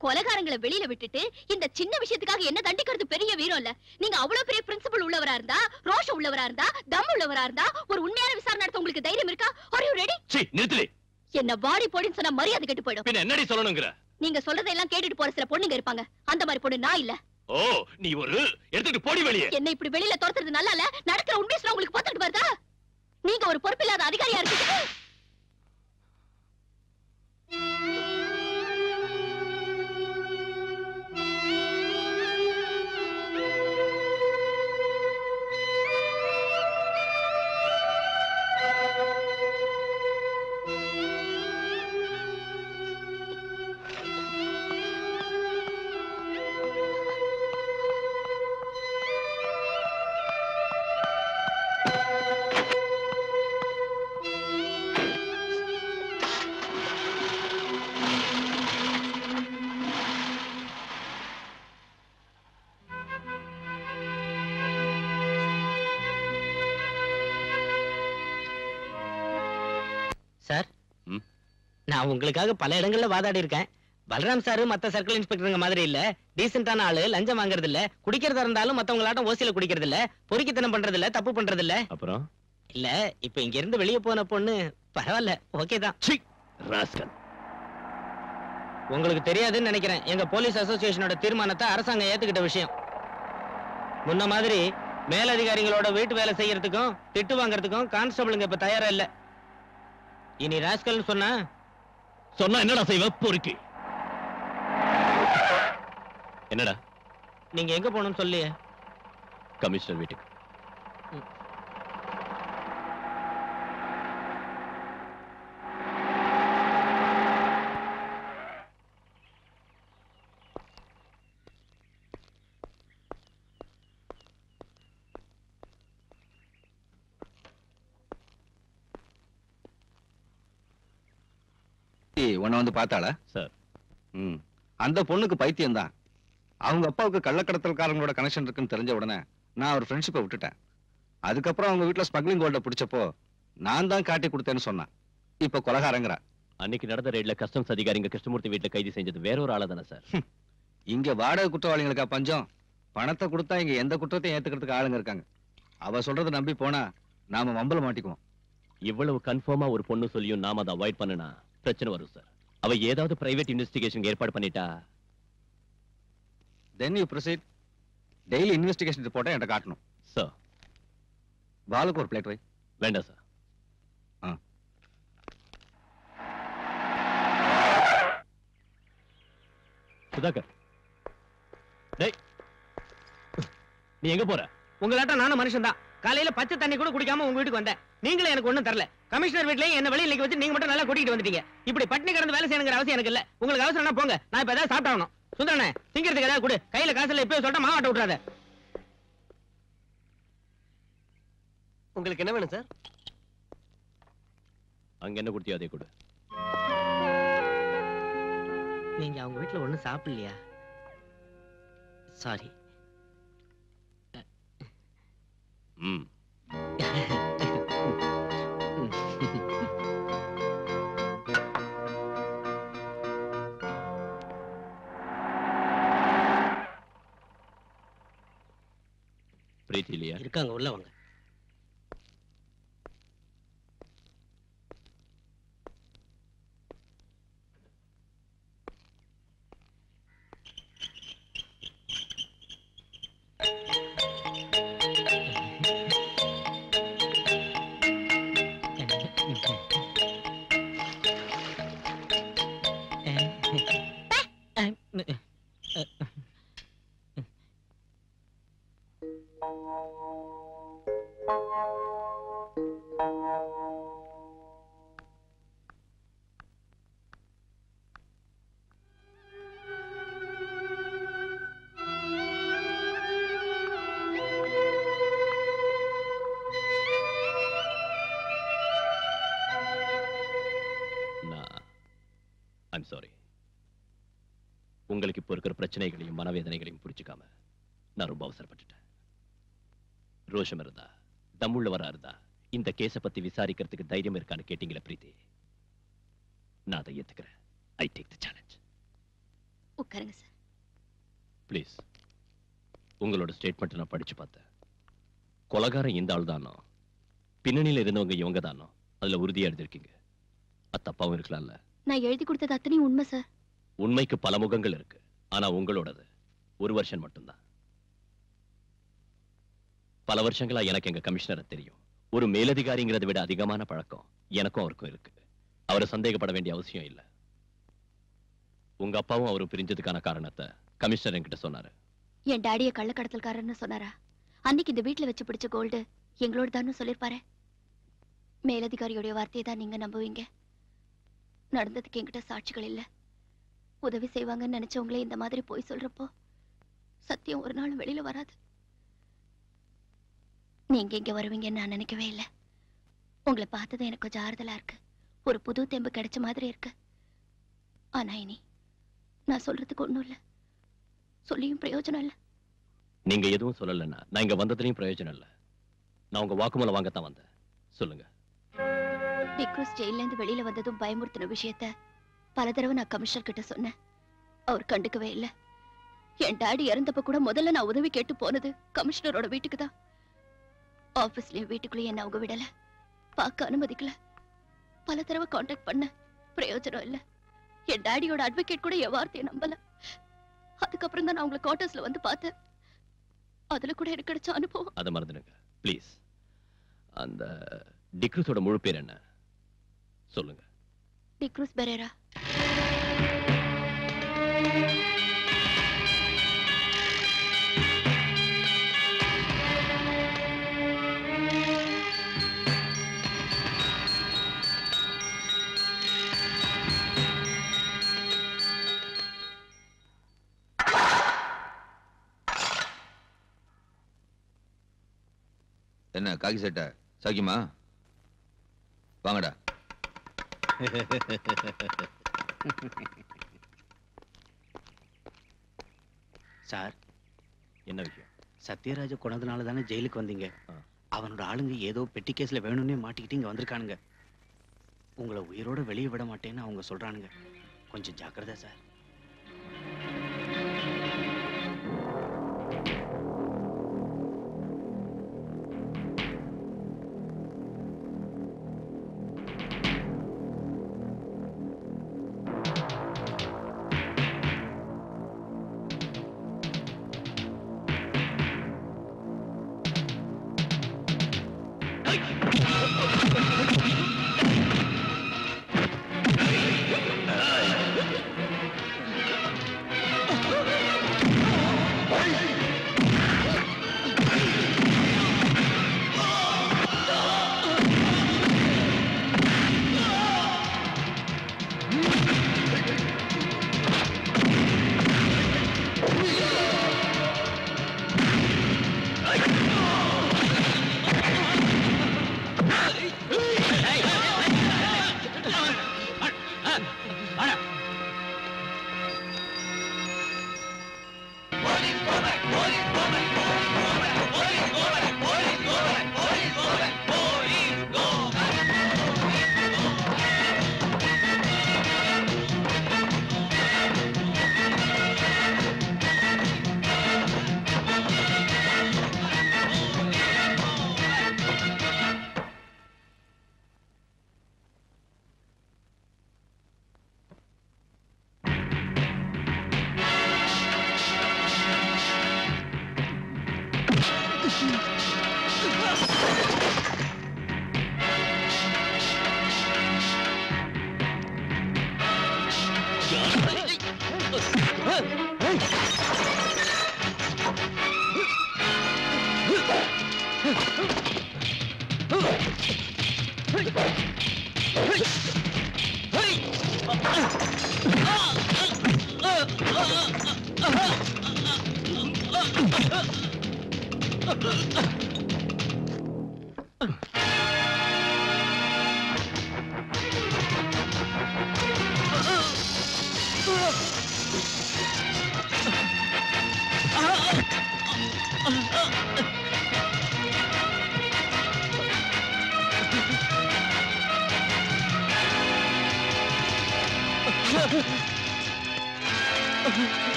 கொலைகாரங்களை வெளியில விட்டுட்டு இந்த சின்ன விஷயத்துக்காக என்ன தண்டிக்கிறது பெரிய வீரம் இல்ல. நீங்க அவ்வளவு பெரிய பிரின்சிபல் உள்ளவரா இருந்தா, ரோஷம் உள்ளவரா இருந்தா, தம் உள்ளவரா இருந்தா ஒரு உண்மையான விசாரணை நடத்த உங்களுக்கு தைரியம் இருக்கா? Are you ready? நிறுத்து. என்ன வாடி போடின்னு சொன்னா மரியாதை கெட்டு போயிடும். பின்ன என்னடி சொல்லணும்ங்கற? நீங்க சொல்றதெல்லாம் கேட்டுட்டு போற சில பொண்ணுங்க இருப்பாங்க. அந்த மாதிரி பொண்ணு நான் இல்ல. ஓ, நீ ஒரு எடுத்துட்டு போடி வெளியே. என்ன இப்படி வெளியில துரத்துறது நல்லா இல்ல. நடக்கிற உண்மையை சொன்னா உங்களுக்கு பத்துட்டு வருதா? நீங்க ஒரு பொறுப்பில்லாத அதிகாரியா இருக்கீங்க. சார், நான் உங்களுக்காக பல இடங்கள்ல வாதாடி இருக்கேன். பலராம் சாரு மத்த சர்க்கிள் இன்ஸ்பெக்டருங்க மாதிரி இல்ல. டீசென்டான ஆளு, லஞ்சம் வாங்குறது இல்ல, குடிக்கிறதா இருந்தாலும் மத்தவங்களாட்டம் ஓசியில குடிக்கிறது இல்ல, பொறுக்கித்தனம் பண்றது இல்ல, தப்பு பண்றது இல்ல. அப்புறம் இல்ல, இப்ப இங்க இருந்து வெளியே போன பொண்ணு பரவாயில்ல, ஓகே தான். உங்களுக்கு தெரியாதுன்னு நினைக்கிறேன், எங்க போலீஸ் அசோசியேஷனோட தீர்மானத்தை அரசாங்கம் ஏத்துக்கிட்ட விஷயம். முன்ன மாதிரி மேலதிகாரிகளோட வீட்டு வேலை செய்யறதுக்கும் திட்டு வாங்கறதுக்கும் கான்ஸ்டபிளுங்க இப்ப தயாரா இல்ல. இனி ராஸ்கல் சொன்னா என்னடா செய்வ? பொறுக்கி. என்னடா? நீங்க எங்க போகணும்னு சொல்லியே. கமிஷனர் வீட்டுக்கு. உன்னை வந்து பார்த்தாளா? சார், அந்த பொண்ணுக்கு பைத்தியம் தான். அவங்க அப்பாவுக்கு கள்ளக்கடத்தல்காரங்களோட கனெக்ஷன் இருக்குன்னு தெரிஞ்ச உடனே நான் ஒரு ஃப்ரெண்ட்ஷிப்பை விட்டுட்டேன். அதுக்கப்புறம் அவங்க வீட்டுல ஸ்மக்லிங் கோல்ட பிடிச்சப்போ நான் தான் காட்டி கொடுத்தேன்னு சொன்னான். இப்ப கொலகாரங்கிறா. அன்னைக்கு நடந்த ரெய்ட்ல கஸ்டம்ஸ் அதிகாரிங்க கிருஷ்ணமூர்த்தி வீட்டுல கைது செஞ்சது வேற ஒரு ஆளு தானே சார்? இங்க வாடகை குற்றவாளிகளுக்கா பஞ்சம்? பணத்தை கொடுத்தா இங்க எந்த குற்றத்தையும் ஏத்துக்கிறதுக்கு ஆளுங்க இருக்காங்க. அவ சொல்றதை நம்பி போனா நாம மம்பல மாட்டிக்குவோம். இவ்வளவு கன்ஃபார்மா ஒரு பொண்ணு சொல்லியும் நாம அதை அவாய்ட் பண்ணனா பிரச்சனை வரும் சார். அவ ஏதாவது பிரைவேட் இன்வெஸ்டிகேஷன் ஏற்பாடு பண்ணிட்டா then you proceed. Daily investigation ரிப்போர்ட்டை என்கிட்ட காட்டணும். சார், பாலுக்கு ஒரு பிளேட் வை. வேண்டாம் சார். சுதாகர், டேய், நீ எங்க போற? உங்களாட்ட நானும் மனுஷன் தான். காலையில பச்சை தண்ணி கூட குடிக்காம உங்க வீட்டுக்கு வந்தேன். நீங்களே எனக்கு ஒண்ணும் தரல. கமிஷனர் வீட்லயே என்ன வெளியில வச்சு நீங்க மட்டும் நல்லா கூட்டிட்டு வந்துட்டீங்க. இப்படி பட்டினி கிடந்து வேலை செய்யணுங்கிற அவசியம் எனக்கு இல்ல. உங்களுக்கு அவசரம்னா போங்க, நான் இப்ப ஏதாவது சாப்பிட்டாகணும். சுந்தரனே, திங்கிறதுக்கு ஏதாவது கொடு. கையில காசு இல்ல, இப்பவே சொல்லிட்டு மாவாட்ட விட்டுறாத. உங்களுக்கு என்ன வேணும் சார்? அங்க என்ன கொடுத்தியோ அதை கொடு. நீங்க அவங்க வீட்டுல ஒண்ணும் சாப்பிடலையா? சாரி. பிரீத்தி இல்லையா? இருக்காங்க, உள்ள வாங்க. உங்களுக்கு இப்போ இருக்கிற பிரச்சனைகளையும் மனவேதனைகளையும் புரிச்சுக்காம நான் ரொம்ப அவசரப்பட்டுட்டேன். ரோஷம் இருந்தா, தம்முள்ளவரா இருந்தா இந்த கேஸை பத்தி விசாரிக்கிறதுக்கு தைரியம் இருக்கான்னு கேட்டீங்களா பிரீத்தி? நான் அதை ஏத்துக்கிறேன். I take the challenge. உட்காருங்க சார். ப்ளீஸ். உங்களோட ஸ்டேட்மெண்ட் நான் படிச்சு பார்த்தேன். கொலைகாரன் இந்த ஆள் தானோ, பின்னணியில இருந்தவங்க இவங்க தானோ, அதுல உறுதியா எழுதிருக்கீங்க. அது தப்பாவும் இருக்கலாம்ல? நான் எழுதி கொடுத்தது அத்தனையும் உண்மை சார். உண்மைக்கு பல முகங்கள் இருக்கு. ஆனா உங்களோடது ஒரு வருஷம் மட்டும்தான். பல வருஷங்களா எனக்கு எங்க கமிஷனரை தெரியும். ஒரு மேலதிகாரிங்கிறத விட அதிகமான பழக்கம் எனக்கும் அவருக்கும் இருக்கு. அவரை சந்தேகப்பட வேண்டிய அவசியம் இல்லை. உங்க அப்பாவும் அவரும் பிரிஞ்சதுக்கான காரணத்தை கமிஷனர் என்கிட்ட சொன்னாரு. என் டாடியை கள்ளக்கடத்தல்காரன்னு சொன்னாரா? அன்னைக்கு இந்த வீட்டுல வச்சு பிடிச்ச கோல்டு எங்களோட தான் சொல்லிருப்பாரு. மேலதிகாரியோடைய வார்த்தையை தான் நீங்க நம்புவீங்க. நடந்ததுக்கு என்கிட்ட சாட்சிகள் இல்ல. உதவி செய்வாங்கன்னு நினைச்சவங்களே இந்த மாதிரி போய் சொல்றப்போ சத்தியம் ஒரு நாள் வெளியில வராது. நீங்க இங்க வருவீங்கன்னு நான் நினைக்கவே இல்லை. உங்களை பார்த்தது எனக்கு கொஞ்சம் ஆறுதலா இருக்கு. ஒரு புது தெம்பு கிடைச்ச மாதிரி இருக்கு. ஆனா இனி நான் சொல்றதுக்கு ஒண்ணும் இல்ல, சொல்லியும் பிரயோஜனம் இல்ல. நீங்க எதுவும் சொல்லலன்னா நான் இங்க வந்ததுலயும் பிரயோஜனம் இல்ல. நான் உங்க வாக்குமூலம் வாங்கத்தான் வந்தேன். சொல்லுங்க. டிக்ரூஸ் ஜெயில இருந்து வெளியில வந்ததும் பயமுறுத்தின விஷயத்த பல தடவை நான் கமிஷனர் கிட்ட சொன்னேன். அவர் கண்டுக்கவே இல்லை. என் டாடி இறந்தப்ப கூட முதல்ல நான் உதவி கேட்டு போனது கமிஷனரோட வீட்டுக்கு தான். ஆபீஸ்லயும் வீட்டுக்குள்ளேயும் என்ன அவங்க விடல, பார்க்க அனுமதிக்கல. பல தடவை கான்டாக்ட் பண்ண, பிரயோஜனம் இல்ல. என் டாடியோட அட்வொகேட் கூட என் வார்த்தையை நம்பல. அதுக்கப்புறம் தான் நான் உங்களை குவார்டர்ஸ்ல வந்து பார்த்தேன். அதுல கூட எனக்கு கிடைச்ச அனுபவம். அதை மறந்துடுங்க ப்ளீஸ். அந்த டிக்ரூஸோட முழு பேர் என்ன சொல்லுங்க. டிக்ரூஸ் பெரேரா. என்ன காக்கி சட்டை சாக்கிமா? வாங்கடா. சார், என்ன விஷயம்? சத்யராஜ கொண்டதுனால தானே ஜெயிலுக்கு வந்தீங்க. அவனோட ஆளுங்க ஏதோ பெட்டி கேஸ்ல வேணும்னே மாட்டிக்கிட்டு இங்க வந்திருக்கானுங்க. உங்களை உயிரோட வெளியே விட மாட்டேன்னு அவங்க சொல்றானுங்க. கொஞ்சம் ஜாக்கிரதை சார்.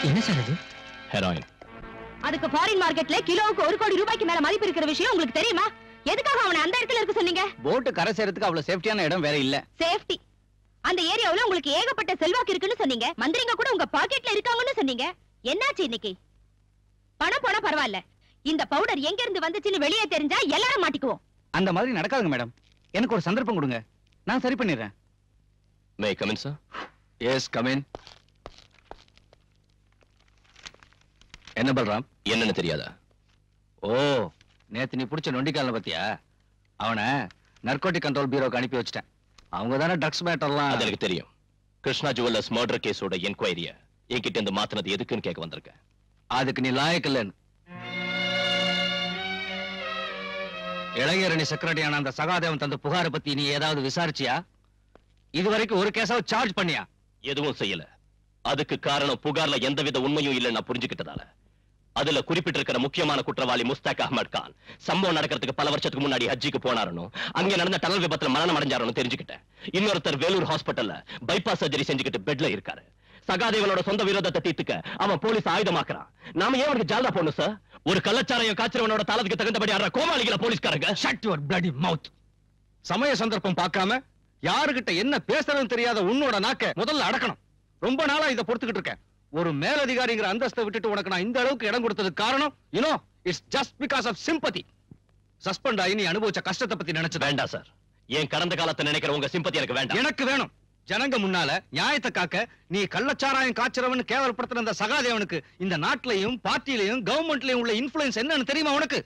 என்ன சார் இது? ஹெராயின். அதுக்கு ஃபாரின் மார்க்கெட்ல கிலோவுக்கு 1 கோடி ரூபாய்க்கு மேல மதிப்பு இருக்கிற விஷயம் உங்களுக்கு தெரியுமா? எதுக்காக அவனை அந்த இடத்துல இருக்க சொன்னீங்க? போட்டு கரை சேரத்துக்கு அவ்வளவு சேஃப்டியான இடம் வேற இல்ல. சேஃப்டி. அந்த ஏரியாவுல உங்களுக்கு ஏகப்பட்ட செல்வாக்கு இருக்குன்னு சொன்னீங்க. மந்திரிங்க கூட உங்க பாக்கெட்ல இருக்காங்கன்னு சொன்னீங்க. என்னாச்சு இன்னைக்கு? பணம் போனா பரவாயில்ல. இந்த பவுடர் எங்க இருந்து வந்துச்சுன்னு வெளியே தெரிஞ்சா எல்லாரும் மாட்டிக்குவோம். அந்த மாதிரி நடக்காதுங்க மேடம். எனக்கு ஒரு சந்தர்ப்பம் கொடுங்க, நான் சரி பண்ணிடுறேன். May come in sir? Yes come in. என்ன பல்ராம்? என்னன்னு தெரியாதா? ஓ, நேத்து நீ புடிச்ச நொண்டிக்கால பத்தியா? அவனை நர்கோட்டிக் கண்ட்ரோல் பியூரோக்கு அனுப்பி வச்சிட்டேன். அவங்க தானே ட்ரக்ஸ் மேட்டர்லாம். அது எனக்கு தெரியும். கிருஷ்ணா ஜுவல்லர்ஸ் மர்டர் கேஸோட என்கொயரிய என்கிட்ட இருந்து மாத்தினது எதுக்குன்னு கேட்க வந்திருக்கேன். அதுக்கு நீ லாயக்கு இல்லன்னு. இளைஞரணி செக்ரட்டரியான அந்த சகாதேவன் தந்த புகாரை பத்தி நீ ஏதாவது விசாரிச்சியா? இதுவரைக்கும் ஒரு கேஸாவது சார்ஜ் பண்ணியா? எதுவும் செய்யல. அதுக்கு காரணம் புகார்ல எந்தவித உண்மையும் இல்லைன்னு நான் புரிஞ்சுக்கிட்டதால. அதுல குறிப்பிட்டிருக்கிற முக்கியமான குற்றவாளி முஸ்தாக் அஹ்மத் கான் சம்பவம் நடக்கிறதுக்கு பல வருஷத்துக்கு முன்னாடி ஹஜ்ஜிக்கு போனாருன்னு, அங்க நடந்த டனல் விபத்துல மரணம் அடைஞ்சாருன்னு தெரிஞ்சுக்கிட்டேன். இன்னொருத்தர் வேலூர் ஹாஸ்பிட்டல்ல பைபாஸ் சர்ஜரி செஞ்சுக்கிட்டு பெட்ல இருக்காரு. சகாதேவனோட சொந்த விரோதத்தை தீர்த்துக்க அவன் போலீஸ் ஆயுதமாக்குறான். நாம ஏன் அவனுக்கு ஜால்தா போடணும் சார்? ஒரு கள்ளச்சாரையும் காய்ச்சறவனோட தாளத்துக்கு தகுந்தபடி ஆடுற கோமாளிகளை போலீஸ்காரங்க. ஷட் யுவர் பிளடி மவுத். சமய சந்தர்ப்பம் பார்க்காம யாருகிட்ட என்ன பேசுறதுன்னு தெரியாத உன்னோட நாக்க முதல்ல அடக்கணும். ரொம்ப நாளா இதை பொறுத்துக்கிட்டு இருக்கேன். ஒரு மேலதிகாரிங்கிற அந்தஸ்தை விட்டுட்டு உனக்கு நான் இந்த அளவுக்கு இடம் கொடுத்ததுக்கு காரணம் it's just because of sympathy. Suspend ஆகி நீ அனுபவிச்ச கஷ்டத்தை பத்தி நினைச்சு வேண்டாம் சார். என் கடந்த காலத்தை நினைக்கிற உங்க சிம்பத்தி எனக்கு வேண்டாம். எனக்கு வேணும். ஜனங்க முன்னால நியாயத்தை காக்க நீ கள்ளச்சாராயம் காய்ச்சறவன் கேவலப்படுத்துற அந்த சகாதேவனுக்கு இந்த நாட்டிலையும் பார்ட்டிலையும் கவர்மெண்ட்லயும் உள்ள இன்ஃபுளுன்ஸ் என்னன்னு தெரியுமா உனக்கு?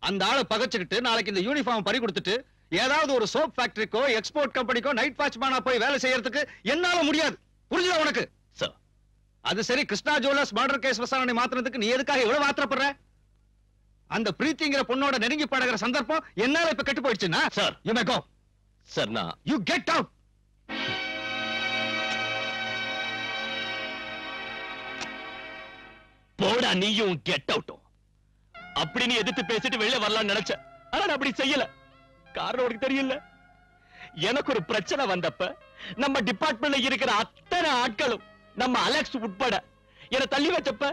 அந்த ஆளை பகச்சுக்கிட்டு நாளைக்கு இந்த யூனிஃபார்ம் பறி கொடுத்துட்டு ஏதாவது ஒரு சோப் ஃபேக்டரிக்கோ எக்ஸ்போர்ட் கம்பெனிக்கோ நைட் வாட்ச்மேனா போய் வேலை செய்யறதுக்கு என்னால முடியாது. புரிஞ்சுதா உனக்கு? சார், அது சரி. கிருஷ்ணா ஜுவல்லர்ஸ் மர்டர் கேஸ் விசாரணை மாத்திரத்துக்கு நீ எதுக்காக இவ்வளவு ஆத்திரப்படுற? அந்த பிரீத்திங்கிற பொண்ணோட நெருங்கி பழகிற சந்தர்ப்பம் என்னால இப்ப கெட்டு போயிடுச்சுன்னா sir, you may go. Sir, நான் யூ கெட் அவுட். போடா நீயும் கெட் அவுட்டும். அப்படி நீ எதிர்த்து பேசிட்டு வெளியே வரலாம்னு நினைச்ச. ஆனா நான் அப்படி செய்யல. காரணம் உனக்கு தெரியல. எனக்கு ஒரு பிரச்சனை வந்தப்ப நம்ம டிபார்ட்மெண்ட்ல இருக்கிற அத்தனை ஆட்களும் நம்ம அலெக்ஸ் உட்பட என்ன தள்ளி வச்சப்ப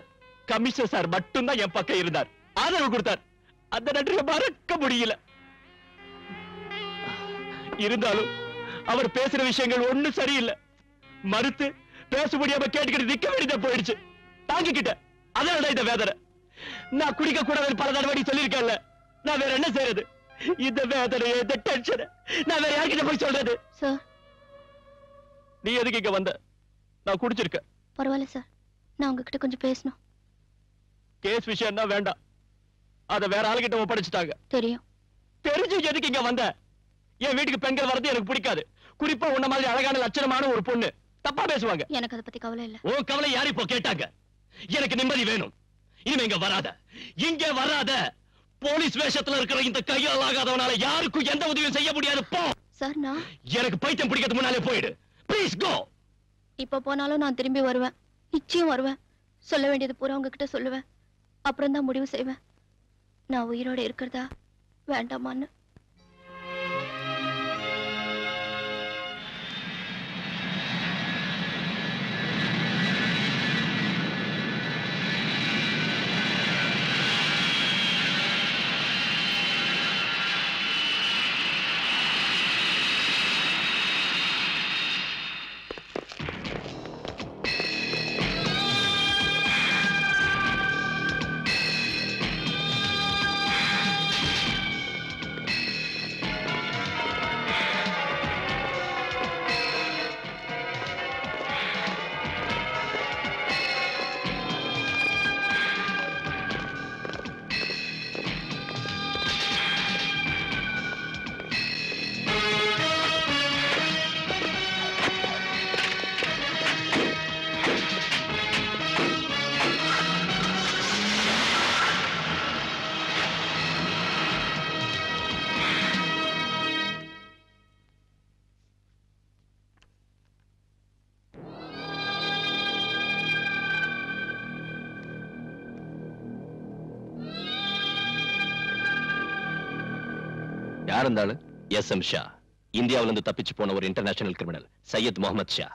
கமிஷனர் சார் மட்டும்தான் என் பக்கம் இருந்தார், ஆதரவு கொடுத்தார். அந்த நன்றியை மறக்க முடியல. இருந்தாலும் அவர் பேசுற விஷயங்கள் ஒண்ணும் சரியில்லை. மறுத்து பேச முடியாம கேட்டுக்கிட்டு நிக்க வேண்டியதா போயிடுச்சு. தாங்கிக்கிட்ட. அதனால இந்த வேதனை. நான் குடிக்க கூடாதுன்னு பல தடவை சொல்லியிருக்கேன்ல. நான் வேற என்ன செய்யறது? இந்த வேதனையை, இந்த டென்ஷன் நான் வேற யார்கிட்ட போய் சொல்றது? சார், நீ எதுக்கு இங்க வந்த? நான் குடிச்சிருக்கேன். பரவாயில்ல சார், நான் உங்ககிட்ட கொஞ்சம் பேசணும். கேஸ் விஷயம் தான் வேண்டாம். அத வேற ஆளுகிட்ட ஒப்படைச்சிட்டாங்க. தெரியும். தெரிஞ்சு எதுக்கு இங்க வந்த? என் வீட்டுக்கு பெண்கள் வரது எனக்கு பிடிக்காது. குறிப்பா உன்ன மாதிரி அழகான லட்சணமான ஒரு பொண்ணு தப்பா பேசுவாங்க. எனக்கு அதை பத்தி கவலை இல்ல. ஓ கவலை யாரு இப்போ கேட்டாங்க? எனக்கு நிம்மதி வேணும். இனிமே இங்க வராத, இங்க வராத. போலீஸ் வேஷத்துல இருக்கிற இந்த கையால் ஆகாதவனால யாருக்கும் எந்த உதவியும் செய்ய முடியாது. போ. சார், நான் எனக்கு பைத்தியம் பிடிக்கிறது முன்னாலே போயிடு. Please go. இப்ப போனாலும் நான் திரும்பி வருவேன். நிச்சயம் வருவேன். சொல்ல வேண்டியது பூரா உங்ககிட்ட சொல்லுவேன். அப்புறம் தான் முடிவு செய்வேன் நான் உயிரோட இருக்கிறதா வேண்டாமான்னு. யார் இருந்தாலும் எஸ்.எம். ஷா. இந்தியாவில இருந்து தப்பிச்சு போன ஒரு இன்டர்நேஷனல் கிரிமினல் சையத் முகமது ஷா.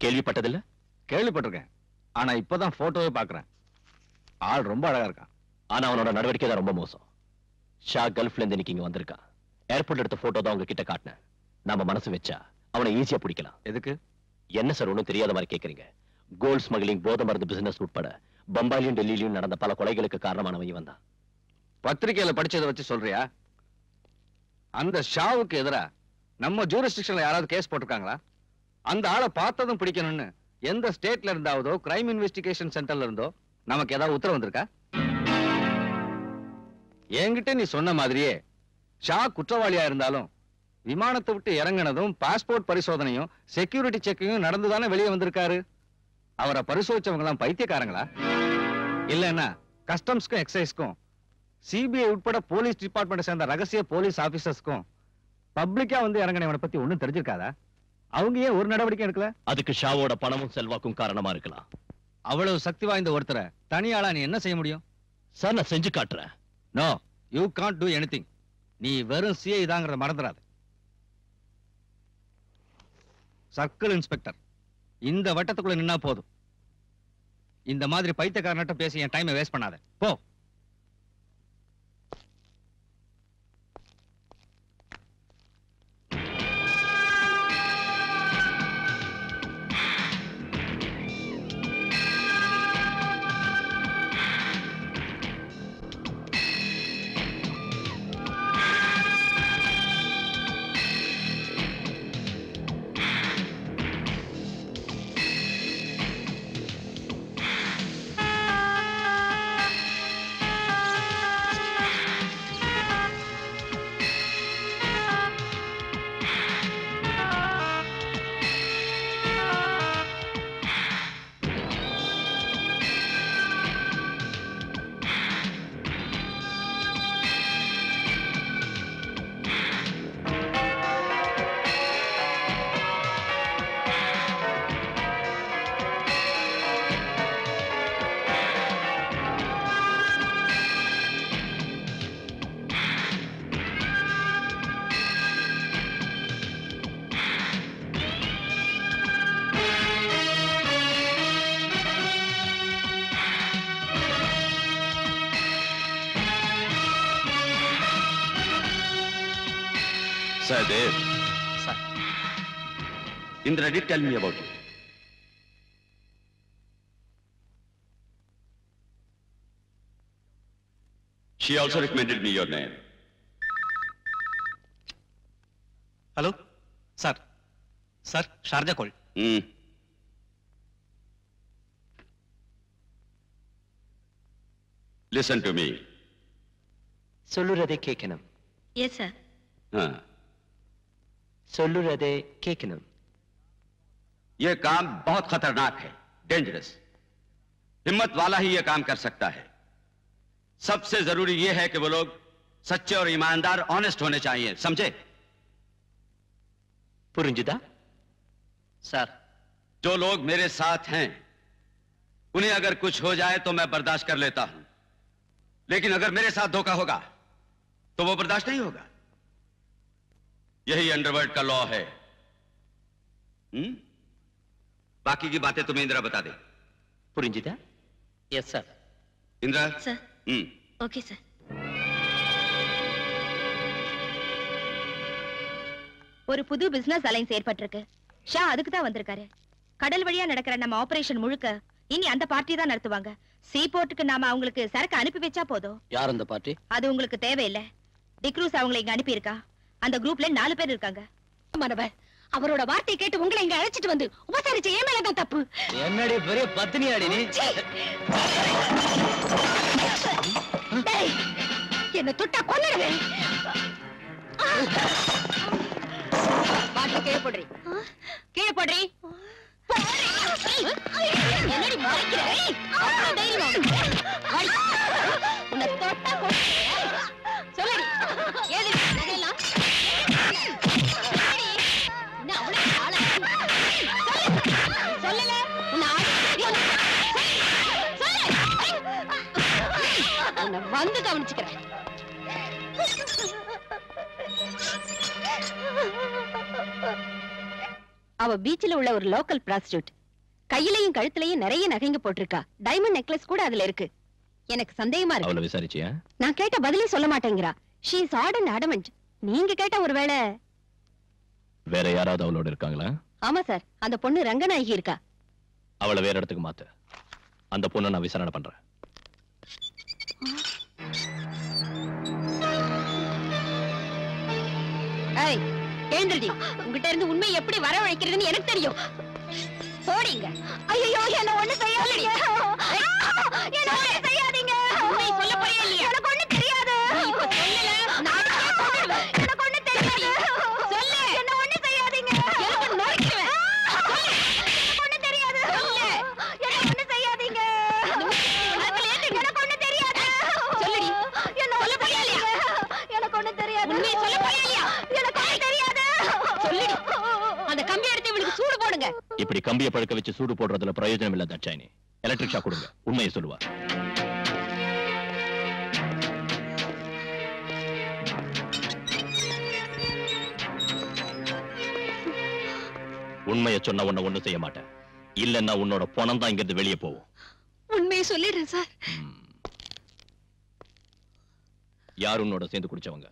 கேள்விப்பட்டதில்ல? கேள்விப்பட்டிருக்கேன், ஆனா இப்பதான் போட்டோவே பாக்குறேன். ஆள் ரொம்ப அழகா இருக்கான். ஆனா அவனோட நடவடிக்கை தான் ரொம்ப மோசம். ஷா கல்ஃப்ல இருந்து இன்னைக்கு இங்க வந்திருக்கான். ஏர்போர்ட் எடுத்த போட்டோ தான் உங்ககிட்ட காட்டினேன். நாம மனசு வச்சா அவனை ஈஸியா பிடிக்கலாம். எதுக்கு? என்ன சார் ஒண்ணும் தெரியாத மாதிரி கேக்குறீங்க? கோல்ட் ஸ்மக்லிங், போதை மருந்து பிசினஸ் உட்பட பம்பாயிலும் டெல்லியிலும் நடந்த பல கொலைகளுக்கு காரணமானவன் இவன் தான். பத்திரிகையில படிச்சதை வச்சு சொல்றியா? அந்த ஷாவுக்கு எதிரா நம்ம ஜூரிஸ்டிக்ஷன்ல யாராவது கேஸ் போட்டிருக்காங்களா? அந்த ஆளை பார்த்ததும் பிடிக்கணும்னு எந்த ஸ்டேட்ல இருந்தாவதோ கிரைம் இன்வெஸ்டிகேஷன் சென்டர்ல இருந்தோ நமக்கு ஏதாவது உத்தரவு வந்திருக்கா? என்கிட்ட நீ சொன்ன மாதிரியே ஷா குற்றவாளியா இருந்தாலும் விமானத்தை விட்டு இறங்கினதும் பாஸ்போர்ட் பரிசோதனையும் செக்யூரிட்டி செக்கிங்கும் நடந்துதானே வெளியே வந்திருக்காரு. அவரை பரிசோதிச்சவங்க எல்லாம் பைத்தியக்காரங்களா? இல்லன்னா கஸ்டம்ஸ்க்கும் எக்ஸைஸ்க்கும் சிபிஐ உட்பட போலீஸ் டிபார்ட்மெண்ட் சேர்ந்த ரகசிய போலீஸ் ஆபீசர்ஸ்க்கும் பப்ளிக்கா வந்து இறங்கினவனை பத்தி ஒண்ணும் தெரிஞ்சிருக்காதா? அவங்க ஏன் ஒரு நடவடிக்கை எடுக்கல? அதுக்கு ஷாவோட பணமும் செல்வாக்கும் காரணமா இருக்கலாம். அவ்வளவு சக்தி வாய்ந்த ஒருத்தரை தனியாளா நீ என்ன செய்ய முடியும்? சார், நான் செஞ்சு காட்டுறேன். No, you can't do anything. நீ வெறும் சிஐ தாங்கிறத மறந்துடாத. சர்க்கிள் இன்ஸ்பெக்டர் இந்த வட்டத்துக்குள்ள நின்னா போதும். இந்த மாதிரி பைத்தியக்காரன்ட்ட பேசி என் டைமை வேஸ்ட் பண்ணாத. போ. Sahdev. Sir. Indra did tell me about you. She also recommended me your name. Hello? Sir. Sir, Sharjah call. Listen to me. சொல்லுறதை கேட்கணும். Yes, sir. हाँ. சொல்லுறதை கேட்கணும். ये काम बहुत खतरनाक है, डेंजरस. हिम्मत वाला ही ये काम कर सकता है. सबसे जरूरी ये है कि वो लोग सच्चे और ईमानदार, ऑनेस्ट होने चाहिए, समझे? புரிஞ்சுதா? Sir. जो लोग मेरे साथ हैं, उन्हें अगर कुछ हो जाए तो मैं बर्दाश्त कर लेता हूं. लेकिन अगर मेरे साथ धोखा होगा, तो वो बर्दाश्त नहीं होगा. यही अंडरवर्ल्ड का लॉ है. बाकी की बातें तुम्हें इंदिरा बता दे. புரிஞ்சுதா? Yes, sir. Indira. Sir. Okay, sir. ஒரு புது பிசினஸ் அலைன்ஸ் ஏற்பட்டிருக்கு. ஷா அதுக்கு தான் வந்திருக்காரு. கடல் வழியா நடக்கிற நம்ம ஆபரேஷன் முழுக்க இனி அந்த பார்ட்டி தான் நடத்துவாங்க. சீ போர்ட்டுக்கு நாம அவங்களுக்கு சரக்கு அனுப்பி வச்சா போதும். யார் அந்த பார்ட்டி? அது உங்களுக்கு தேவையில்லை. டிக்ரூஸ் அவங்களை இங்க அனுப்பி இருக்கா. அந்த குரூப்ல 4 பேர் இருக்காங்க. மனவர் அவரோட வார்த்தை கேட்டு உங்களை இங்க அழைச்சிட்டு வந்து உபசரிச்ச ஏன் மேலதான் தப்பு. என்னடி பெரிய பத்தினியாடி நீ? டேய், என்ன தொட்டா கொன்னுடுவேன். பாட்டு கீழே போடுறி. கீழே போடுறி. என்னடி மறைக்கிற? அவ்வளவு தைரியம் உன்னை தொட்டா கொண்டு சொல்லடி. ஏது இதெல்லாம் சொல்லல. உன்னை வந்து கவனிச்சுக்கிறேன். அவ பீச்சில் உள்ள ஒரு லோக்கல் பிராஸ்டியூட். கையிலையும் கழுத்துலயும் நிறைய நகைங்க போட்டிருக்கா. டைமண்ட் நெக்லஸ் கூட அதுல இருக்கு. எனக்கு சந்தேகமா இருக்கு. அவளை விசாரிச்சியா? நான் கேட்ட பதிலே சொல்ல மாட்டேங்கிறா. She is odd and adamant. நீங்க கேட்ட ஒருவேளை வேற யாராவது அவளோட இருக்காங்களா? ஆமா சார், அந்த பொண்ணு ரங்கநாயகி இருக்கா. அவளை வேற இடத்துக்கு மாத்து. அந்த பொண்ணை நான் விசாரணை பண்றேன். ஏய் எழுந்திருடி. உங்ககிட்ட இருந்து உண்மை எப்படி வரவழைக்கிறதுன்னு எனக்கு தெரியும். போடிங்க. ஐயோ என்ன ஒண்ணு செய்யாதீங்க. என்ன ஒண்ணு செய்யாதீங்க. உண்மை சொல்ல போறியா இல்லையா? எனக்கு ஒண்ணு தெரியாது. நீ இப்ப சொல்லல நான் கொன்னுடுவேன். எனக்கு ஒண்ணு தெரியாது. சொல்லு. என்ன ஒண்ணு செய்யாதீங்க. எனக்கு நோக்கிடுவேன். சொல்லு. எனக்கு ஒண்ணு தெரியாது. சொல்லு. என்ன ஒண்ணு செய்யாதீங்க. எனக்கு ஒண்ணு தெரியாது. சொல்லுடி. என்ன சொல்ல போறியா இல்லையா? எனக்கு ஒண்ணு தெரியாது. உண்மை சொல்ல போறியா இல்லையா? எனக்கு ஒண்ணு தெரியாது. சொல்லுடி. அந்த கம்பி எடுத்து இவளுக்கு சூடு போடுங்க. இப்படி கம்பியை பழுக்க வச்சு சூடு போடுறதுல பிரயோஜனம் இல்ல தட்சாயினி. எலக்ட்ரிக் ஷாக் கொடுங்க. உண்மையை சொல்லுவா. உண்மையை சொன்ன உன்னை ஒண்ணும் செய்ய மாட்டேன். இல்லன்னா உன்னோட பணம் தான் இங்கிருந்து வெளியே போகும். உண்மையை சொல்லிடுறேன் சார். யார் உன்னோட சேர்ந்து குடிச்சவங்க?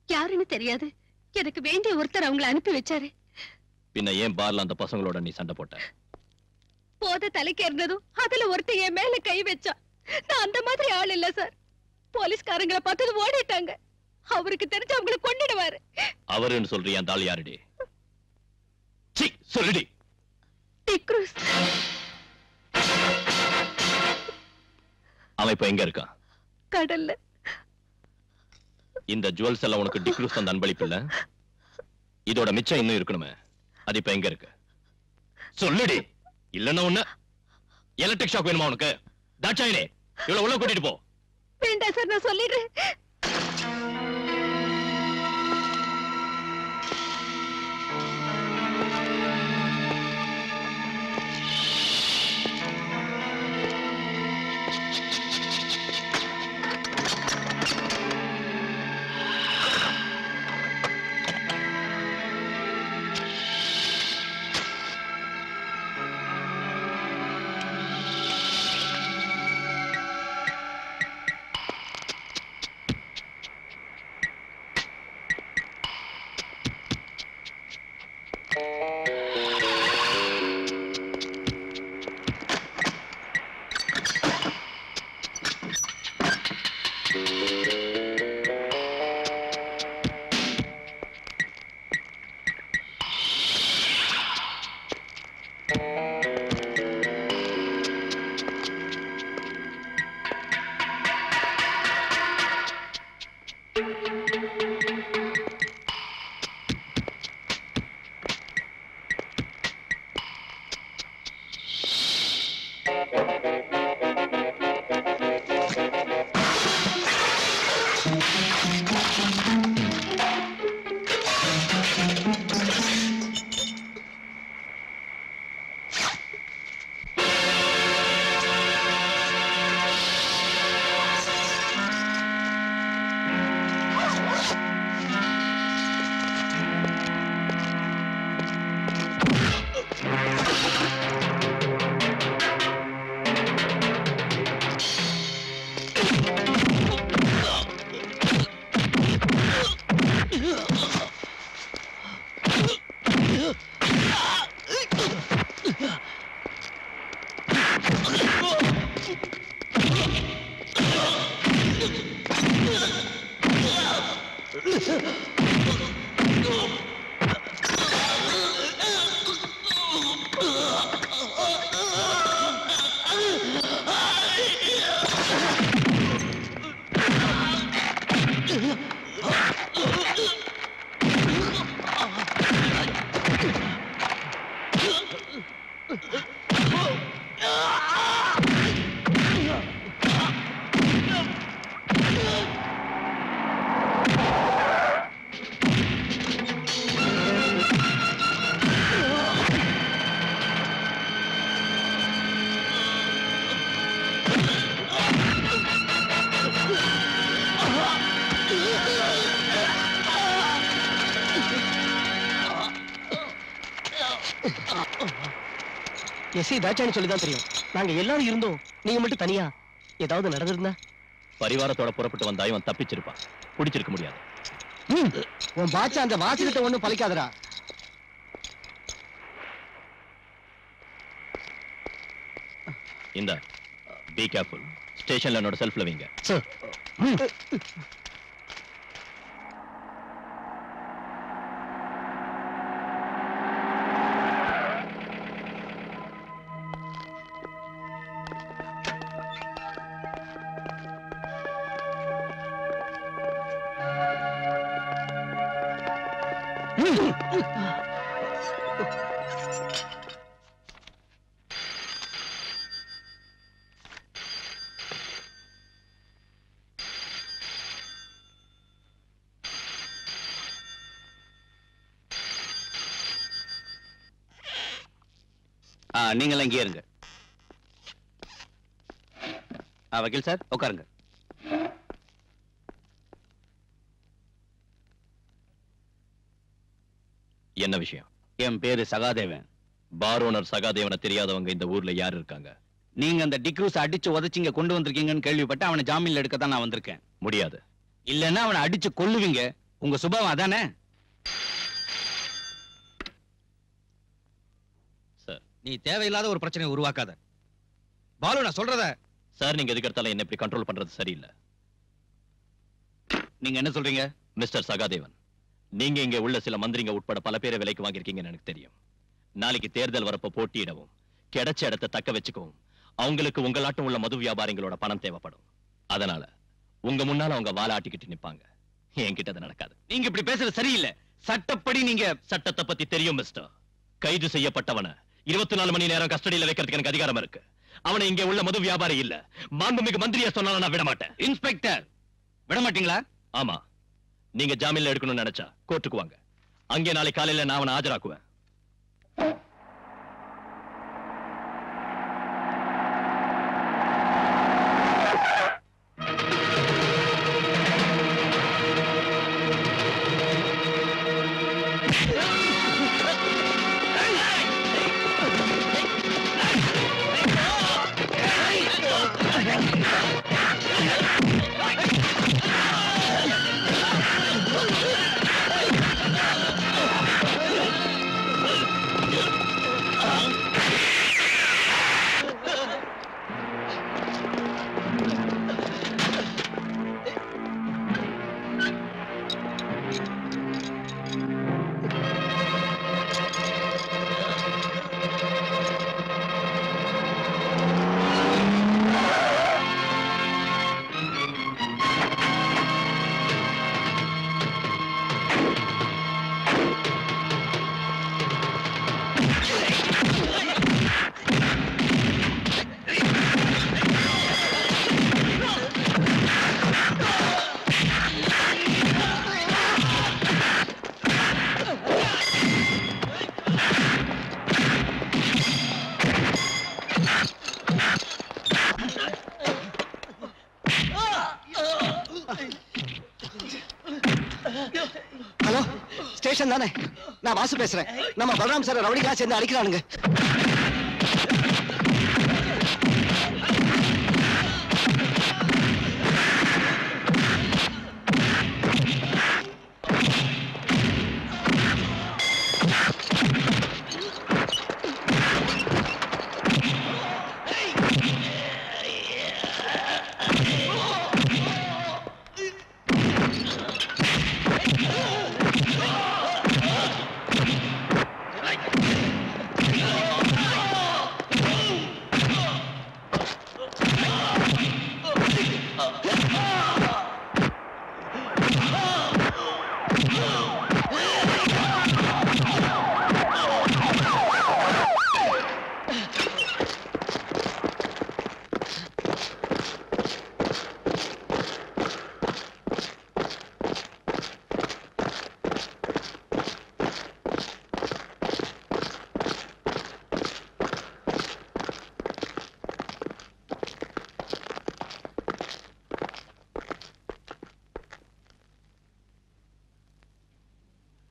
யாருன்னு தெரியாது. எனக்கு வேண்டிய ஒருத்தர் அவங்களை அனுப்பி வச்சாரு. பின்ன ஏன் பார்ல அந்த பசங்களோட நீ சண்டை போட்ட? போத தலைக்கு இருந்ததும் அதுல ஒருத்தர் என் மேல கை வச்சா. நான் அந்த மாதிரி ஆள் இல்ல சார். போலீஸ்காரங்களை பார்த்தது ஓடிட்டாங்க. அவருக்கு தெரிஞ்சு அவங்களை கொன்னுடுவாரு. அவருன்னு சொல்றியா? அந்த ஆள் யாருடி? சீ, சொல்லுடி. டிக்ரூஸ். அவன் இப்ப எங்க இருக்கான்? கடல்ல. இந்த ஜுவல்ஸ் எல்லாம் உனக்கு டிக்ரூஸ் அந்த அன்பளிப்பு இல்ல? இதோட மிச்சம் இன்னும் இருக்கணுமே. அது இப்ப எங்க இருக்கு? சொல்லுடி. இல்லன்னா உன்ன எலக்ட்ரிக் ஷாக் வேணுமா உனக்கு? தாட்சாயினே, இவ்வளவு உள்ள கூட்டிட்டு போ. வேண்டாம் சார், நான் சொல்லிடுறேன். எஸ்ஐ தாட்சாணி சொல்லிதான் தெரியும். நாங்க எல்லாரும் இருந்தோம், நீங்க மட்டும் தனியா. ஏதாவது நடந்திருந்தா? பரிவாரத்தோட புறப்பட்டு வந்தா இவன் தப்பிச்சிருப்பான், பிடிச்சிருக்க முடியாது. உன் பாச்சா அந்த வாசகத்தை ஒண்ணும் பலிக்காதடா. இந்த பி கேர்ஃபுல். ஸ்டேஷன்ல என்னோட செல்ஃப்ல வைங்க. சார். நீங்களாம் இங்கே இருங்க. வக்கீல் சார் உட்காருங்க. என்ன விஷயம்? என் பேரு சகாதேவன். பார் ஓனர் சகாதேவனை தெரியாதவங்க இந்த ஊர்ல யார் இருக்காங்க? நீங்க அந்த டிக்ரூஸ் அடிச்சு உதச்சிங்க கொண்டு வந்திருக்கீங்கன்னு கேள்விப்பட்டு அவனை ஜாமீன்ல எடுக்க தான் நான் வந்திருக்கேன். முடியாது. இல்லன்னா அவனை அடிச்சு கொல்லுவீங்க. உங்க சுபாவம் அதானே? சார், நீ தேவையில்லாத ஒரு பிரச்சனையை உருவாக்காத. பாலு, நான் சொல்றத. சார், நீங்க எதுக்கு எடுத்தாலும் என்ன இப்படி கண்ட்ரோல் பண்றது சரியில்லை. நீங்க என்ன சொல்றீங்க? மிஸ்டர் சகாதேவன், நீங்க இங்க உள்ள சில மந்திரிங்க உட்பட பல பேரை விலைக்கு வாங்கியிருக்கீங்கன்னு எனக்கு தெரியும். நாளைக்கு தேர்தல் வரப்ப போட்டியிடவும் கிடைச்ச இடத்தை தக்க வச்சுக்கவும் அவங்களுக்கு உங்களாட்டம் உள்ள மது வியாபாரிகளோட பணம் தேவைப்படும். அதனால உங்க முன்னால அவங்க வாலாட்டிக்கிட்டு நிப்பாங்க. என்கிட்ட அது நடக்காது. நீங்க இப்படி பேசுறது சரியில்லை. சட்டப்படி நீங்க சட்டத்தை பத்தி தெரியும் மிஸ்டர். கைது செய்யப்பட்டவனை 24 மணி நேரம் கஸ்டடியில வைக்கிறதுக்கு எனக்கு அதிகாரம் இருக்கு. அவனை இங்க உள்ள மது வியாபாரி இல்ல, மாண்புமிகு மந்திரியா சொன்னாலும் நான் விட மாட்டேன். இன்ஸ்பெக்டர், விட மாட்டீங்களா? ஆமா, நீங்க ஜாமீன்ல எடுக்கணும்னு நினைச்சா கோர்ட்டுக்கு வாங்க. அங்கே நாளை காலையில நான் அவனை ஆஜராக்குவேன். ஹலோ, ஸ்டேஷன் தானே? நான் வாசு பேசுறேன். நம்ம பலராம் சார் ரவுடிகளா சேர்ந்து அடிக்கிறானுங்க.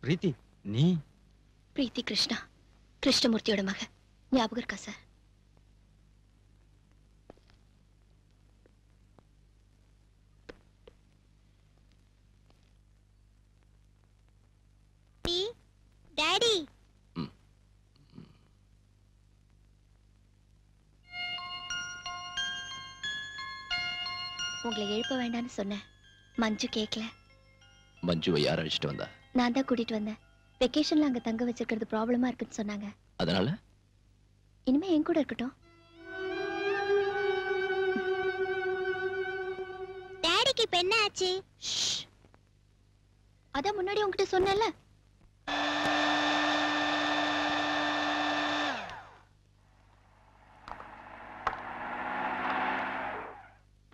பிரீத்தி, நீ? பிரீத்தி கிருஷ்ணா, கிருஷ்ணமூர்த்தியோட மக. ஞாபகம் இருக்கா சார்? டாடி உங்களை எழுப்ப வேண்டாம்னு சொன்னேன். மஞ்சு கேட்கல. மஞ்சுவை யார் அழைச்சிட்டு வந்தா? நான் தான் கூட்டிட்டு வந்தேன். வெக்கேஷன்ல அங்க தங்க வச்சிருக்கிறது ப்ராப்ளமா இருக்குன்னு சொன்னாங்க. அதனால இனிமே என் கூட இருக்கட்டும். டாடிக்கு இப்ப என்ன ஆச்சு? அதான் முன்னாடி உன்கிட்ட சொன்னேன்ல.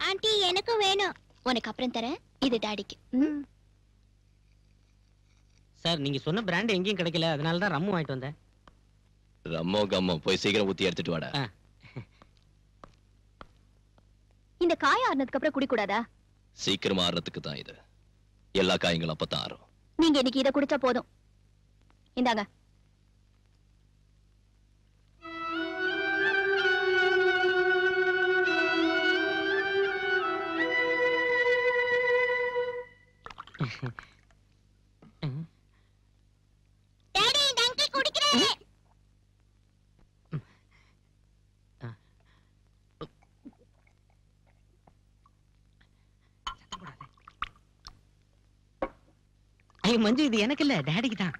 ஆண்டி எனக்கு வேணும். உனக்கு அப்புறம் தரேன். இது டாடிக்கு. சார் நீங்க சொன்ன பிராண்ட் எங்கேயும் கிடைக்கல, அதனால தான் ரம்மு வாங்கிட்டு வந்தேன். ரம்மோ கம்மோ போய் சீக்கிரம் ஊத்தி எடுத்துட்டு வாடா. இந்த காய ஆறுனதுக்கு அப்புறம் குடி கூடாதா? சீக்கிரமா ஆறதுக்கு தான் இது. எல்லா காயங்களும் அப்பதான் ஆறும். நீங்க இன்னைக்கு இதை குடிச்சா போதும். இந்தாங்க. டாடி டங்கி குடிக்கிறேன். ஐயோ மஞ்சு, இது எனக்கு இல்ல, டாடிக்கு தான்.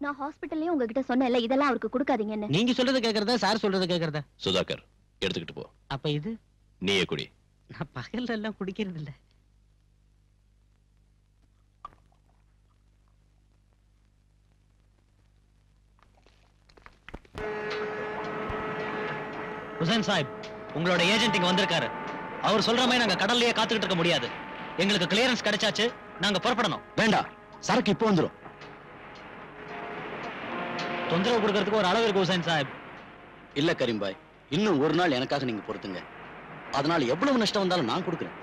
நான் ஹாஸ்பிடல்லயே உங்ககிட்ட சொன்னேன்ல, இதெல்லாம் அவருக்கு கொடுக்காதீங்கன்னு. நீங்க சொல்றது கேக்குறதா சார் சொல்றது கேக்குறதா? சுதாகர் எடுத்துக்கிட்டு போ. அப்ப இது நீயே குடி. நான் பகல்ல எல்லாம் குடிக்கிறது இல்ல. ஹுசைன் சாஹிப், உங்களோட ஏஜென்ட் இங்க வந்திருக்காரு. அவர் சொல்ற மாதிரி நாங்க கடல்லயே காத்துக்கிட்டு இருக்க முடியாது. எங்களுக்கு கிளியரன்ஸ் கிடைச்சாச்சு, நாங்க புறப்படணும். வேண்டாம், சரக்கு இப்போ வந்துரும். தொந்தரவு கொடுக்கறதுக்கு ஒரு அளவு இருக்கு ஹுசைன் சாஹிப். இல்ல கரீம்பாய், இன்னும் ஒரு நாள் எனக்காக நீங்க பொறுத்துங்க. அதனால எவ்வளவு நஷ்டம் வந்தாலும் நான் கொடுக்குறேன்.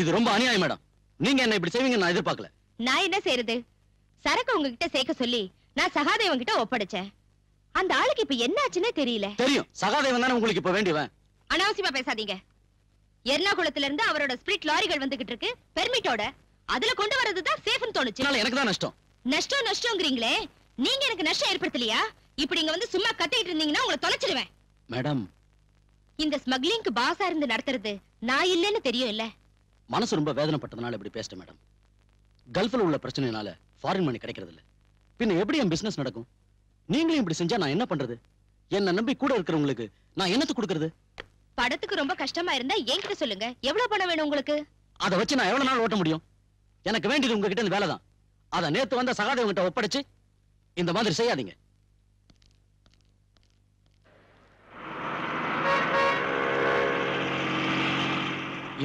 இது ரொம்ப அநியாயம் மேடம். நீங்க என்ன இப்படி செய்வீங்க நான் எதிர்பார்க்கல. நான் என்ன செய்யறது? சரக்கு உங்ககிட்ட சேர்க்க சொல்லி நான் சகாதேவன் கிட்ட ஒப்படைச்சேன். அந்த ஆளுக்கு இப்ப என்ன ஆச்சுன்னே தெரியல. தெரியும், சகாதேவன் தானே உங்களுக்கு இப்ப வேண்டியவன். அனாவசியமா பேசாதீங்க. எர்ணாகுளத்துல இருந்து அவரோட ஸ்பிரிட் லாரிகள் வந்துகிட்டு இருக்கு பெர்மிட்டோட. அதுல கொண்டு வரதுதான் சேஃப்னு தோணுச்சு. எனக்கு தான் நஷ்டம். நஷ்டம்ங்கறீங்களே, நீங்க எனக்கு நஷ்டம் ஏற்படுத்தலையா? இப்படி இங்க வந்து சும்மா கத்திட்டு இருந்தீங்கன்னா உங்களை தொலைச்சிடுவேன். மேடம், இந்த ஸ்மக்லிங்க்கு பாஸா இருந்து நடத்துறது நான் இல்லன்னு தெரியும் இல்ல? மனசு ரொம்ப வேதனைப்பட்டதனால இப்படி பேசிட்டேன் மேடம். கல்ஃப்ல உள்ள பிரச்சனைனால ஃபாரின் மணி கிடைக்கிறது இல்ல. பின்ன எப்படி என் பிசினஸ் நடக்கும்? நீங்களும் இப்படி செஞ்சா நான் என்ன பண்றது? என்ன நம்பி கூட இருக்கிறவங்களுக்கு நான் என்னத்து கொடுக்கறது? படத்துக்கு ரொம்ப கஷ்டமா இருந்தா என்கிட்ட சொல்லுங்க. எவ்வளவு பணம் வேணும் உங்களுக்கு? அதை வச்சு நான் எவ்வளவு நாள் ஓட்ட முடியும்? எனக்கு வேண்டியது உங்ககிட்ட இந்த வேலை தான். அதை நேத்து வந்த சகாதேவன் கிட்ட ஒப்படைச்சு இந்த மாதிரி செய்யாதீங்க.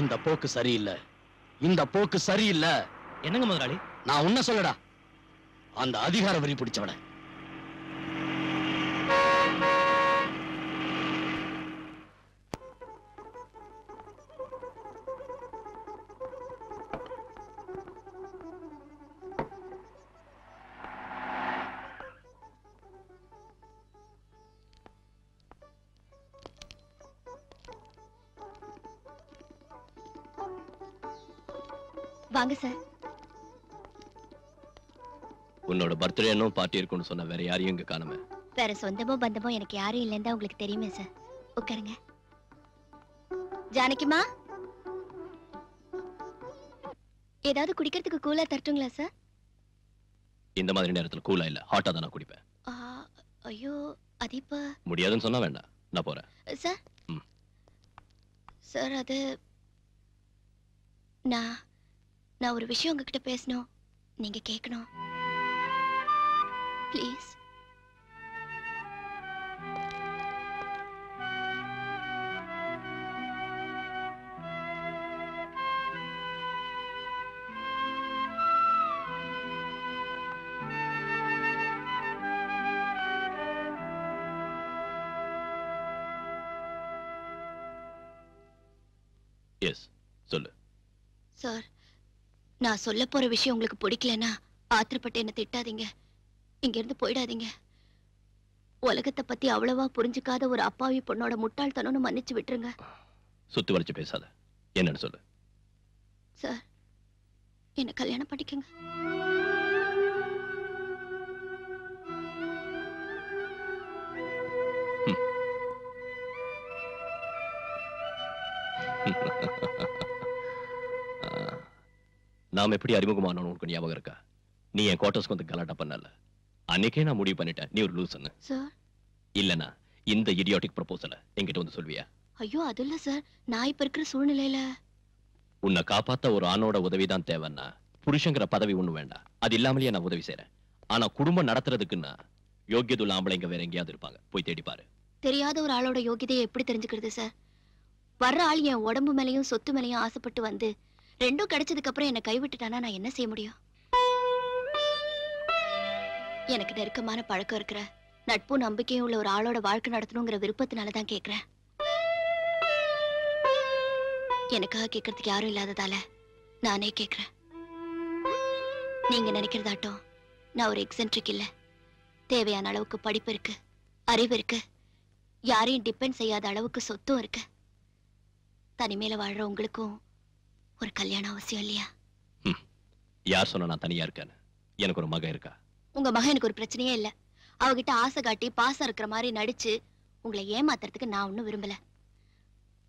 இந்த போக்கு சரியில்லை. இந்த போக்கு சரியில்லை. என்னங்க முதலாளி? நான் உன்ன சொல்லடா, அந்த அதிகார வரி பிடிச்சவன. வாங்க சார். உன்னோட பர்த்டே இன்னும் பார்ட்டி இருக்குன்னு சொன்ன வேற யாரையும் இங்க காணுமே. வேற சொந்தமோ பந்தமோ எனக்கு யாரும் இல்லைன்னு உங்களுக்கு தெரியுமே சார். உட்காருங்க. ஜானகிமா, ஏதாவது குடிக்கிறதுக்கு கூலா தரட்டுங்களா சார்? இந்த மாதிரி நேரத்துல கூலா இல்ல, ஹாட்டா தான் நான் குடிப்பேன். ஐயோ, அது இப்ப முடியாதுன்னு சொன்னா வேண்டாம், நான் போறேன். சார். சார், அது நான் ஒரு விஷயம் உங்ககிட்ட பேசணும். நீங்க கேட்கணும். ப்ளீஸ். எஸ், சொல்லு. சார், நான் சொல்ல போற விஷயம் உங்களுக்கு பிடிக்கலன்னா ஆத்திரப்பட்டு என்ன திட்டாதீங்க. இங்க இருந்து போயிடாதீங்க. உலகத்தை பத்தி அவ்வளவா புரிஞ்சுக்காத ஒரு அப்பாவி பொண்ணோட முட்டாள்தனம்னு மன்னிச்சு விட்டுருங்க. சுத்தி வளைச்சு பேசாத. என்னன்னு சொல்லு. சார், என்ன கல்யாணம் பண்ணிக்கங்க. நாம் எப்படி அறிமுகமானோம் உனக்கு ஞாபகம் இருக்கா? நீ என் குவார்டர்ஸ்க்கு வந்து கலாட்டா பண்ணல. அன்னைக்கே நான் முடிவு பண்ணிட்டேன் நீ ஒரு லூசுன்னு. சார், இல்லனா இந்த இடியாட்டிக் ப்ரொபோசலை என்கிட்ட வந்து சொல்வியா? ஐயோ அது இல்ல சார், நான் இப்ப இருக்கிற சூழ்நிலையில உன்னை காப்பாத்த ஒரு ஆணோட உதவிதான் தேவைன்னா புருஷங்கிற பதவி ஒண்ணு வேண்டாம். அது இல்லாமலேயே நான் உதவி செய்றேன். ஆனா குடும்பம் நடத்துறதுக்குன்னா யோகியதுள்ள ஆம்பளைங்க வேற எங்கேயாவது இருப்பாங்க. போய் தேடி பாரு. தெரியாத ஒரு ஆளோட யோகிதையை எப்படி தெரிஞ்சுக்கிறது சார்? வர்ற ஆள் என் உடம்பு மேலையும் சொத்து மேலையும் ஆசைப்பட்டு வந்து ரெண்டும் கிடைச்சதுக்கு அப்புறம் என்ன கைவிட்டுட்டானா நான் என்ன செய்ய முடியும்? எனக்கு நெருக்கமான பழக்கம் இருக்கிற நட்பு நம்பிக்கையும் உள்ள ஒரு ஆளோட வாழ்க்கை நடத்தணுங்கிற விருப்பத்தினாலதான் கேக்குறேன். எனக்காக கேட்கறதுக்கு யாரும் இல்லாததால நானே கேக்குறேன். நீங்க நினைக்கிறதாட்டம் நான் ஒரு எக்ஸென்ட்ரிக் இல்ல. தேவையான அளவுக்கு படிப்பு இருக்கு, அறிவு இருக்கு, யாரையும் டிபெண்ட் செய்யாத அளவுக்கு சொத்தும் இருக்கு. தனிமையில வாழ்ற உங்களுக்கும் ஒரு கல்யாணம் அவசியம் இல்லையா? யார் சொன்னா நான் தனியா இருக்கேன்னு? எனக்கு ஒரு மகன் இருக்கா. உங்க மகன் எனக்கு ஒரு பிரச்சனையே இல்ல. அவகிட்ட ஆசை காட்டி பாசம் இருக்கிற மாதிரி நடிச்சு உங்களை ஏமாத்துறதுக்கு நான் ஒன்னும் விரும்பல.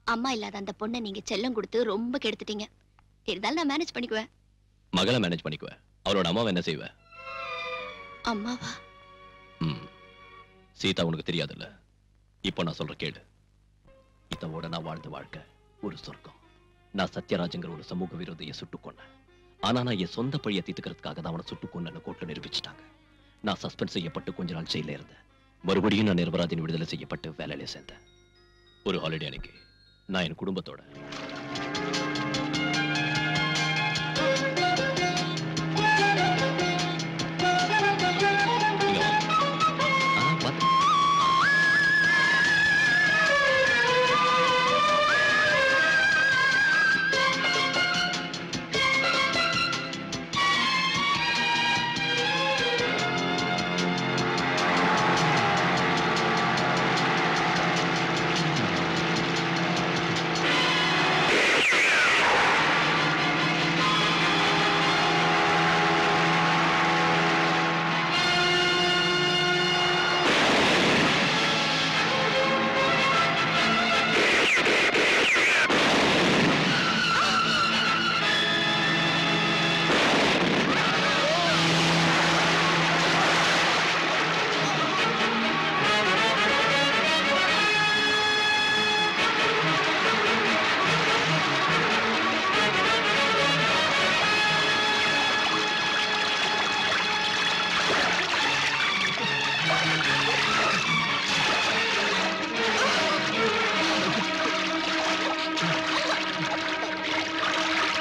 அம்மா இல்லாத அந்த பொண்ணை நீங்க செல்லம் கொடுத்து ரொம்ப கெடுத்துட்டீங்க. இருந்தாலும் நான் மேனேஜ் பண்ணிக்குவேன். மகளை மேனேஜ் பண்ணிக்குவேன். அவளோட அம்மாவை என்ன செய்வேன்? அம்மாவா? சீதா உனக்கு தெரியாதுல்ல. இப்போ நான் சொல்ற கேளு. இதோட நான் வாழ்ந்த வாழ்க்கை ஒரு சொர்க்கம். நான் சத்யராஜங்கிற ஒரு சமூக விரோதியை சுட்டுக் கொன்னேன். ஆனா நான் என் சொந்த பழியை தீர்த்துக்கிறதுக்காக தான் அவனை சுட்டுக் கொன்னு கோர்ட்ல நிரூபிச்சுட்டாங்க. நான் சஸ்பெண்ட் செய்யப்பட்டு கொஞ்ச நாள் ஜெயில இருந்தேன். மறுபடியும் நான் நிரபராதின் விடுதலை செய்யப்பட்டு வேலையில சேர்ந்தேன். ஒரு ஹாலிடே அன்னைக்கு நான் என் குடும்பத்தோட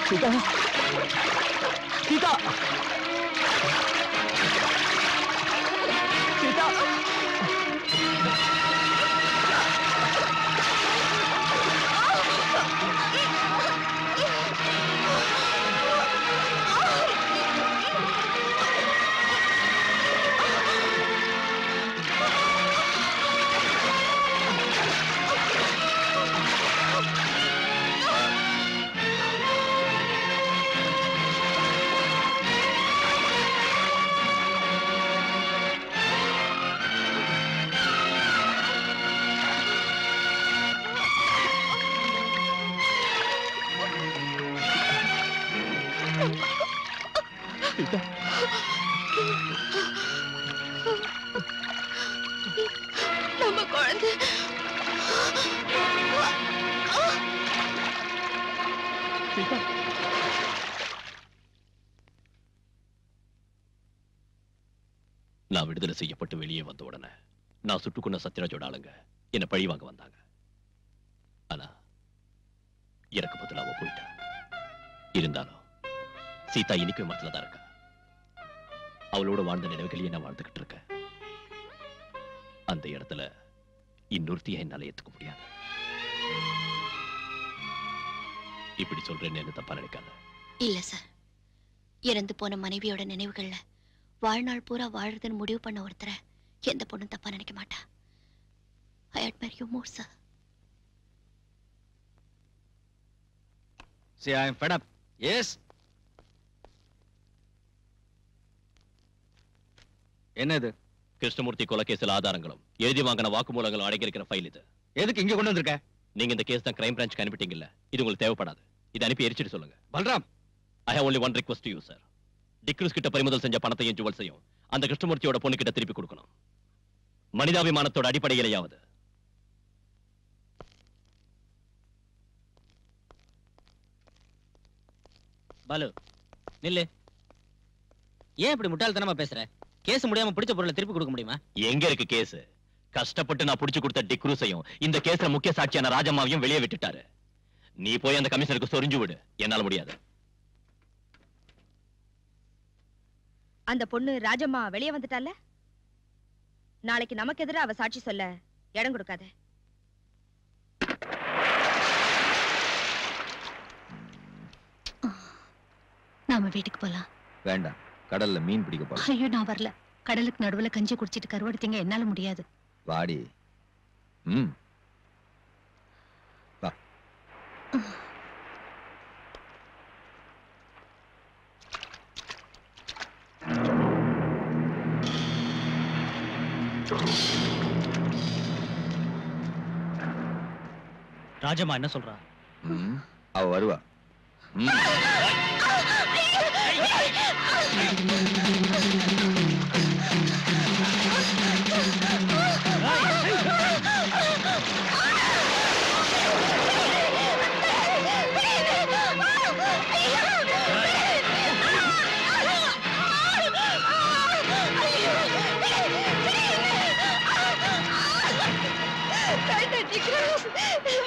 சீதா, சீதா, சீதா. நம்ம குழந்தை நான் விடுதலை செய்யப்பட்டு வெளியே வந்த உடனே நான் சுட்டுக்கொண்ட சத்யராஜோட ஆளுங்க என்ன பழி வாங்க வந்தாங்க. ஆனா எனக்கு பதிலா அவ போயிட்டா. இருந்தாலும் சீதா இன்னைக்கு மனசுல தான் இருக்கா. அவளோட வாழ்ந்த நினைவுகளையே நான் வாழ்ந்துகிட்டு இருக்கேன். அந்த இடத்துல இன்னொருத்திய என்னால ஏத்துக்க முடியாது. இப்படி சொல்றேன்னு என்ன தப்பா நினைக்காத. இல்ல சார், இறந்து போன மனைவியோட நினைவுகள்ல வாழ்நாள் பூரா வாழறதுன்னு முடிவு பண்ண ஒருத்தரை எந்த பொண்ணும் தப்பா நினைக்க மாட்டா. I admire you more, sir. See, I am fed up. Yes. என்னது? கிருஷ்ணமூர்த்தி கொலைகேசில் ஆதாரங்களும் எழுதி வாங்கின வாக்குமூலங்களும் அடங்கியிருக்கிற ஃபைல் இது. எதுக்கு இங்க கொண்டு வந்திருக்க? நீங்க இந்த கேஸ் தான் கிரைம் பிரான்ச்சுக்கு அனுப்பிட்டீங்கல்ல, இது உங்களுக்கு தேவைப்படாது. இதை அனுப்பி எரிச்சிட்டு சொல்லுங்க. Balram, I have only one request to you, sir. D'Cruz கிட்ட பறிமுதல் செஞ்ச பணத்தையும் ஜுவல்ஸையும் அந்த கிருஷ்ணமூர்த்தியோட பொண்ணு கிட்ட திருப்பி கொடுக்கணும். மனிதாபிமானத்தோட அடிப்படையிலேயாவது. பாலு நில்லு. ஏன் இப்படி முட்டாள்தனமா பேசுற? கேஸ் முடியாம பிடிச்ச பொருளை திருப்பி கொடுக்க முடியுமா? எங்க இருக்கு கேஸ்? கஷ்டப்பட்டு நான் புடிச்சு கொடுத்த டிக்ரூஸையும் இந்த கேஸ்ல முக்கிய சாட்சியான ராஜம்மாவையும் வெளியே விட்டுட்டாரு. நீ போய் அந்த கமிஷனருக்கு சொரிஞ்சு விடு. என்னால முடியாது. அந்த பொண்ணு ராஜம்மா வெளியே வந்துட்டால, நாளைக்கு நமக்கு எதிராக அவ சாட்சி சொல்ல இடம் கொடுக்காத. நாம வீட்டுக்கு போலாம். வேண்டாம், கடல்ல மீன் பிடிக்க போறோம். ஐயோ, நான் வரல. கடலுக்கு நடுவுல கஞ்சி குடிச்சிட்டு கருவாடுத்தீங்க, என்னால முடியாது. வாடி. வா. ராஜம்மா என்ன சொல்றா? அவ வருவா.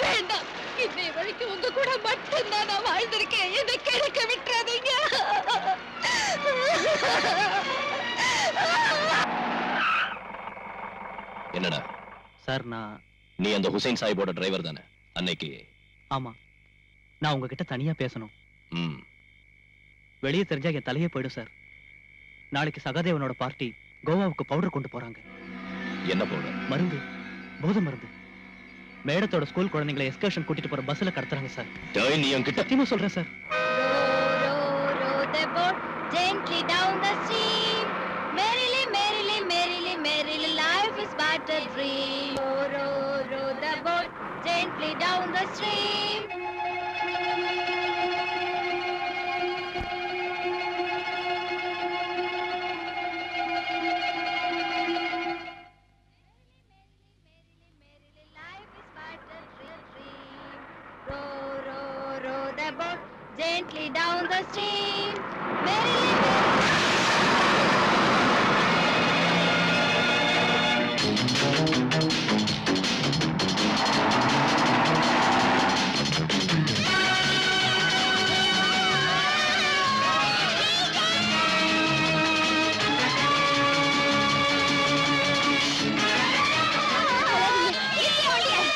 வேண்டாம், இன்னை வரைக்கும் உங்க கூட மட்டும்தான் நான் வாழ்ந்திருக்கேன். என்னை கிழக்க விட்டுறாதீங்க. என்னடா சார், நீ அந்த ஹுசைன் சாஹிபோட டிரைவர் தானே அன்னைக்கு? ஆமா. நான் உங்ககிட்ட தனியா பேசணும். வெளியே தெரிஞ்சா என் தலையே போயிடும் சார். நாளைக்கு சகாதேவனோட பார்ட்டி கோவாவுக்கு பவுடர் கொண்டு போறாங்க. என்ன பவுடர்? மருந்து, போதை மருந்து. மேடத்தோட ஸ்கூல் குழந்தைங்களை எஸ்கர்ஷன் கூட்டிட்டு போற பஸ்ல கடத்துறாங்க சார். நீ என்கிட்ட சத்தியமா சொல்றேன் sir. Row the boat gently down the stream. Merrily, merrily, merrily, merrily, life is but a dream. Row the boat gently down the stream. Gently down the stream. Merrily,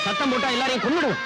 சத்தம் போட்டா எல்லாரையும் கொன்னுடும்.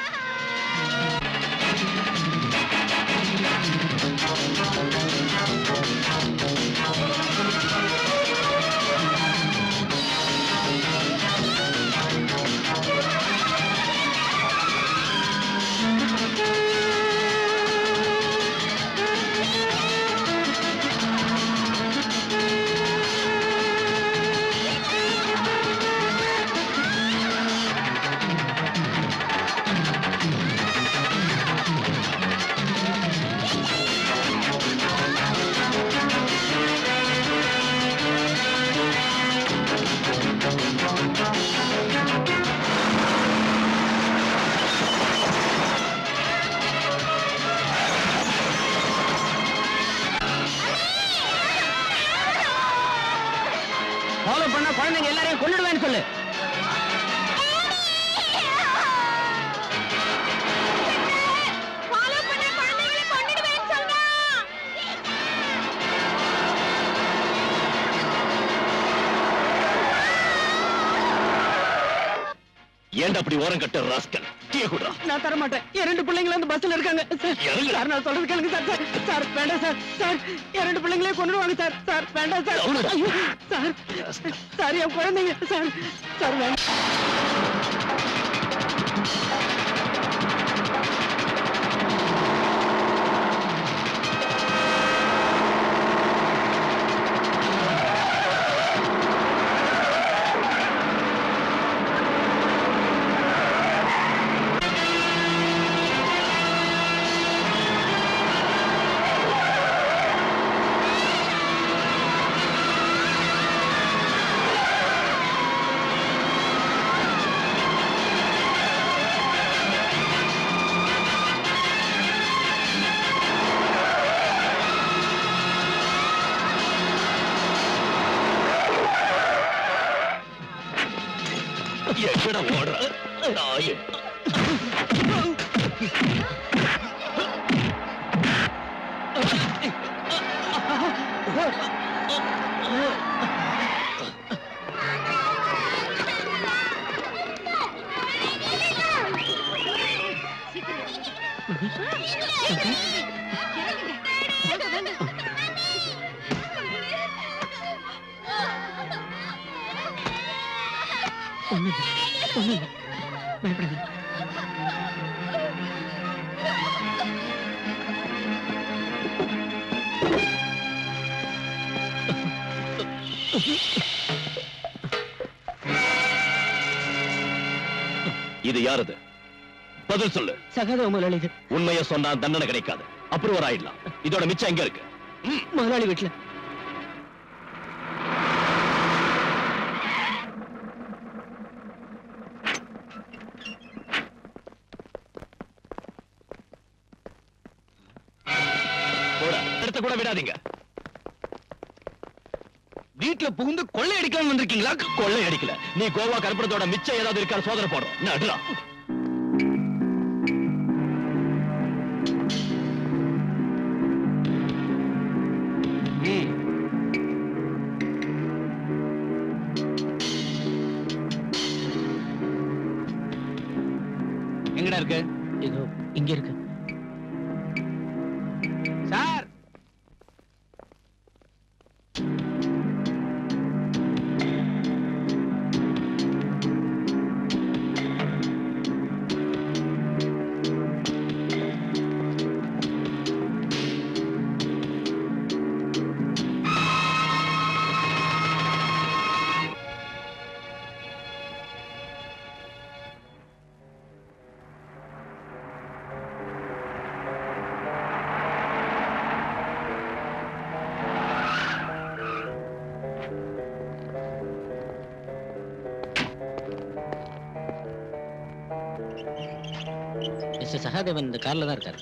ஃபாலோ பண்ண குழந்தைங்க எல்லாரையும் கொன்னுடுவேன்னு சொல்லு. ஏன்டா அப்படி ஓரம் கட்ட ராஸ்கல்? கீழே கூட நான் தர மாட்டேன். என் 2 பிள்ளைங்கள அந்த பஸ்ல இருக்காங்க. சார் நான் சொல்றது கேளுங்க சார். சார் வேண்டாம் சார். சார் என் 2 பிள்ளைங்களே கொன்னுடுவாங்க சார். சார் வேண்டாம் சார். ஐயோ, சார் சார் என் குழந்தைங்க சார். சார் வேண்டாம். எங்கடா ஓடுற நாயே? ஒண்ணு பயப்படாத. இது யாரது? பதில் சொல்லு. சகாதேவ முதலாளி. உண்மையை சொன்னா தண்டனை கிடைக்காது. அப்ரூவர் ஆயிடலாம். இதோட மிச்சம் எங்க இருக்கு? முதலாளி வீட்டுல. கூட விடாதீங்க. வீட்டுல புகுந்து கொள்ளை அடிக்கலாம் வந்திருக்கீங்களா? கொள்ளை அடிக்கல. நீ கோவா கருப்பணத்தோட மிச்சம் ஏதாவது இருக்கா சோதனை போடுறோம். நடுறா. எங்கடா இருக்கு? இதோ இங்க இருக்கு. சார் மிஸ்டர் சகாதேவன் இந்த கார்ல தான் இருக்காரு.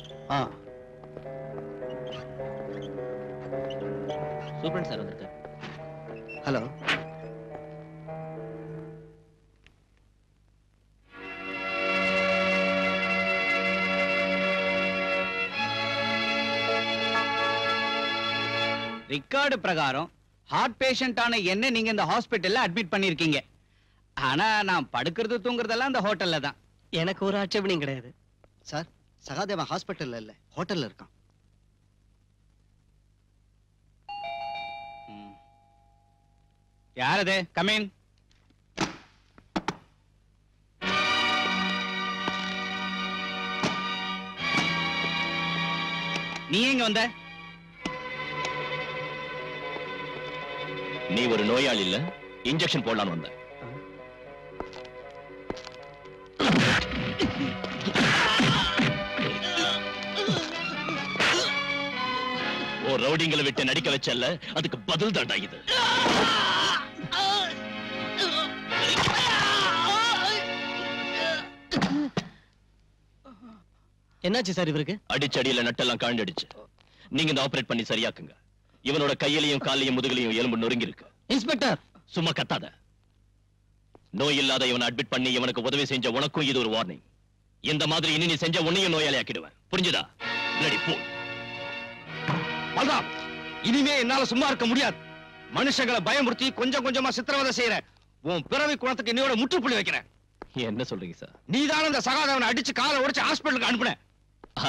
சூப்பரண்ட் சார் வந்திருக்காரு. ஹலோ. ரெக்கார்டு பிரகாரம் ஹார்ட் பேஷண்டான என்ன நீங்க இந்த ஹாஸ்பிட்டல்ல அட்மிட் பண்ணிருக்கீங்க. ஆனா நான் படுக்கிறது தூங்குறதெல்லாம் இந்த ஹோட்டல்ல தான். எனக்கு ஒரு ஆட்சேபனையும் கிடையாது சார். சகாதேவன் ஹாஸ்பிட்டல்ல இல்ல, ஹோட்டல்ல இருக்கான். யார் அது? Come in. நீ எங்க வந்த? நீ ஒரு நோயாளி இல்ல, இன்ஜெக்ஷன் போடலான்னு வந்த. ஓ ரவுடிங்களை விட்டு நடிக்க வச்சல்ல, அதுக்கு பதில் தாண்டா இது. என்னாச்சு சார் இவருக்கு? அடிச்சடியில நட்டெல்லாம் காண்டடிச்சு. நீங்க இந்த ஆபரேட் பண்ணி சரியாக்குங்க. இவனோட கையிலையும் காலையும் முதுகலையும் எலும்பு நொறுங்கி இருக்கு. இன்ஸ்பெக்டர் சும்மா கத்தாத. நோய் இல்லாத இவனை அட்மிட் பண்ணி இவனுக்கு உதவி செஞ்ச உனக்கும் இது ஒரு வார்னிங். இந்த மாதிரி இனி நீ செஞ்ச உன்னையும் நோயாளி ஆக்கிடுவேன். புரிஞ்சுதா? ரெடி போ. பல்ராம், இனிமே என்னால சும்மா இருக்க முடியாது. மனுஷங்களை பயமுறுத்தி கொஞ்சம் கொஞ்சமா சித்திரவதை செய்யற உன் பிறவி குணத்துக்கு இன்னையோட முற்றுப்புள்ளி வைக்கிறேன். என்ன சொல்றீங்க சார்? நீதான் அந்த சகாதேவனை அடிச்சு காலை உடைச்சு ஹாஸ்பிடலுக்கு அனுப்புன.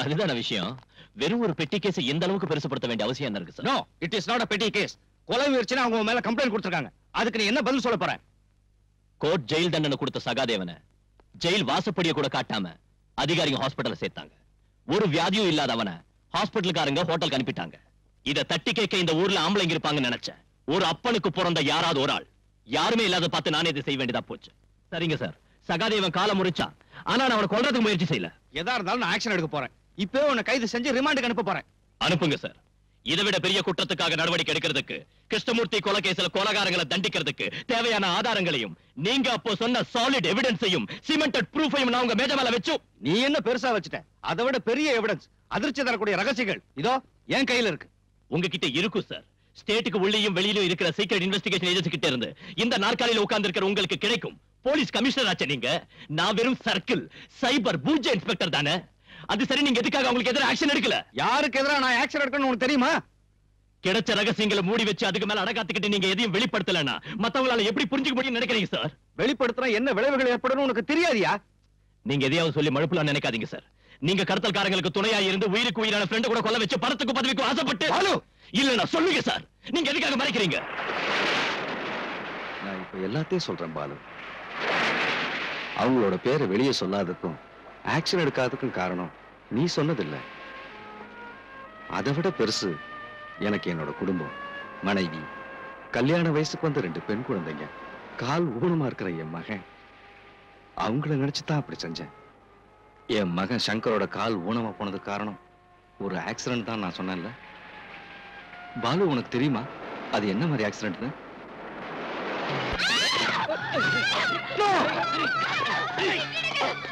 அதுதான விஷயம். வெறும் ஒரு பெட்டி கேஸ் எந்த அளவுக்கு பெருசுப்படுத்த வேண்டிய அவசியம் என்ன இருக்கு sir? No, it is not a petty case. கொலை முயற்சினா அவங்க மேல கம்ப்ளைண்ட் கொடுத்திருக்காங்க. அதுக்கு நீ என்ன பதில் சொல்ல போற? கோர்ட் ஜெயில் தண்டனை கொடுத்த சகாதேவனை ஜெயில் வாசப்படியை கூட காட்டாம அதிகாரிங்க ஹாஸ்பிடல்ல சேர்த்தாங்க. ஒரு வியாதியும் இல்லாதவனை ஹாஸ்பிடலுக்காரங்க ஹோட்டலுக்கு அனுப்பிட்டாங்க. இத தட்டி கேட்க இந்த ஊர்ல ஆம்பளைங்க இருப்பாங்கன்னு நினைச்சேன். ஒரு அப்பனுக்கு பிறந்த யாராவது ஒரு ஆள் யாருமே இல்லாத பார்த்து நானே இதை செய்ய வேண்டியதா போச்சு. சரிங்க சார், சகாதேவன் காலை முறிச்சான். ஆனா நான் அவனை கொல்றதுக்கு முயற்சி செய்யல. எதா இருந்தாலும் நான் ஆக்ஷன் எடுக்க போறேன். இப்பவே உன்னை கைது செஞ்சு ரிமாண்டுக்கு அனுப்ப போறேன். அனுப்புங்க சார். இதை விட பெரிய குற்றத்துக்காக நடவடிக்கை எடுக்கிறதுக்கு, கிருஷ்ணமூர்த்தி கொலை கேஸ்ல கொலைகாரங்களை தண்டிக்கிறதுக்கு தேவையான ஆதாரங்களையும் நீங்க அப்போ சொன்ன சாலிட் எவிடன்ஸையும் சிமெண்டட் ப்ரூஃபையும் நான் உங்க மேஜை மேல வச்சு. நீ என்ன பெருசா வச்சுட்ட? அதை விட பெரிய எவிடன்ஸ், அதிர்ச்சி தரக்கூடிய ரகசியங்கள் இதோ என் கையில இருக்கு. உங்ககிட்ட இருக்கும் சார். ஸ்டேட்டுக்கு உள்ளேயும் வெளியிலும் இருக்கிற சீக்ரெட் இன்வெஸ்டிகேஷன் ஏஜென்சி கிட்ட இருந்து இந்த நாற்காலியில உட்கார்ந்து இருக்கிற உங்களுக்கு கிடைக்கும். போலீஸ் கமிஷனர் ஆச்சு நீங்க. நான் வெறும் சர்க்கிள் சைபர் பூஜ்ஜ இன்ஸ்பெக்டர் தானே. அது சரி, நீங்க எதுக்காக உங்களுக்கு எதிராக ஆக்ஷன் எடுக்கல? யாருக்கு எதிராக நான் ஆக்ஷன் எடுக்கணும்னு உங்களுக்கு தெரியுமா? கிடைச்ச ரகசியங்களை மூடி வச்சு அதுக்கு மேல அடக்காத்துக்கிட்டு நீங்க எதையும் வெளிப்படுத்தலனா மத்தவங்களால எப்படி புரிஞ்சுக்க முடியும் நினைக்கிறீங்க சார்? வெளிப்படுத்தினா என்ன விளைவுகள் ஏற்படும் உனக்கு தெரியாதியா? நீங்க எதையாவது சொல்லி மழுப்பலாம் நினைக்காதீங்க சார். நீங்க கடத்தல்காரங்களுக்கு துணையா இருந்து உயிருக்கு உயிரான ஃப்ரெண்ட் கூட கொல்ல வச்சு பணத்துக்கு பதவிக்கு ஆசைப்பட்டு இல்ல சொல்லுங்க சார், நீங்க எதுக்காக மறைக்கிறீங்க? நான் இப்ப எல்லாத்தையும் சொல்றேன் பாலு. அவங்களோட பேரை வெளியே சொல்லாததுக்கும் ஆக்ஷன் எடுக்காததுக்கும் காரணம் நீ சொன்னதில்ல. அதை விட பெருசு எனக்கு என்னோட குடும்பம், மனைவி, கல்யாண வயசுக்கு வந்த 2 பெண் குழந்தைங்க, கால் ஊனமா இருக்கிற என் மகன். அவங்கள நினைச்சுதான் அப்படி செஞ்சேன். என் மகன் சங்கரோட கால் ஊனமா போனதுக்கு காரணம் ஒரு ஆக்சிடென்ட் தான் நான் சொன்னேன்ல. பாலு, உனக்கு தெரியுமா அது என்ன மாதிரி ஆக்சிடென்ட்னு?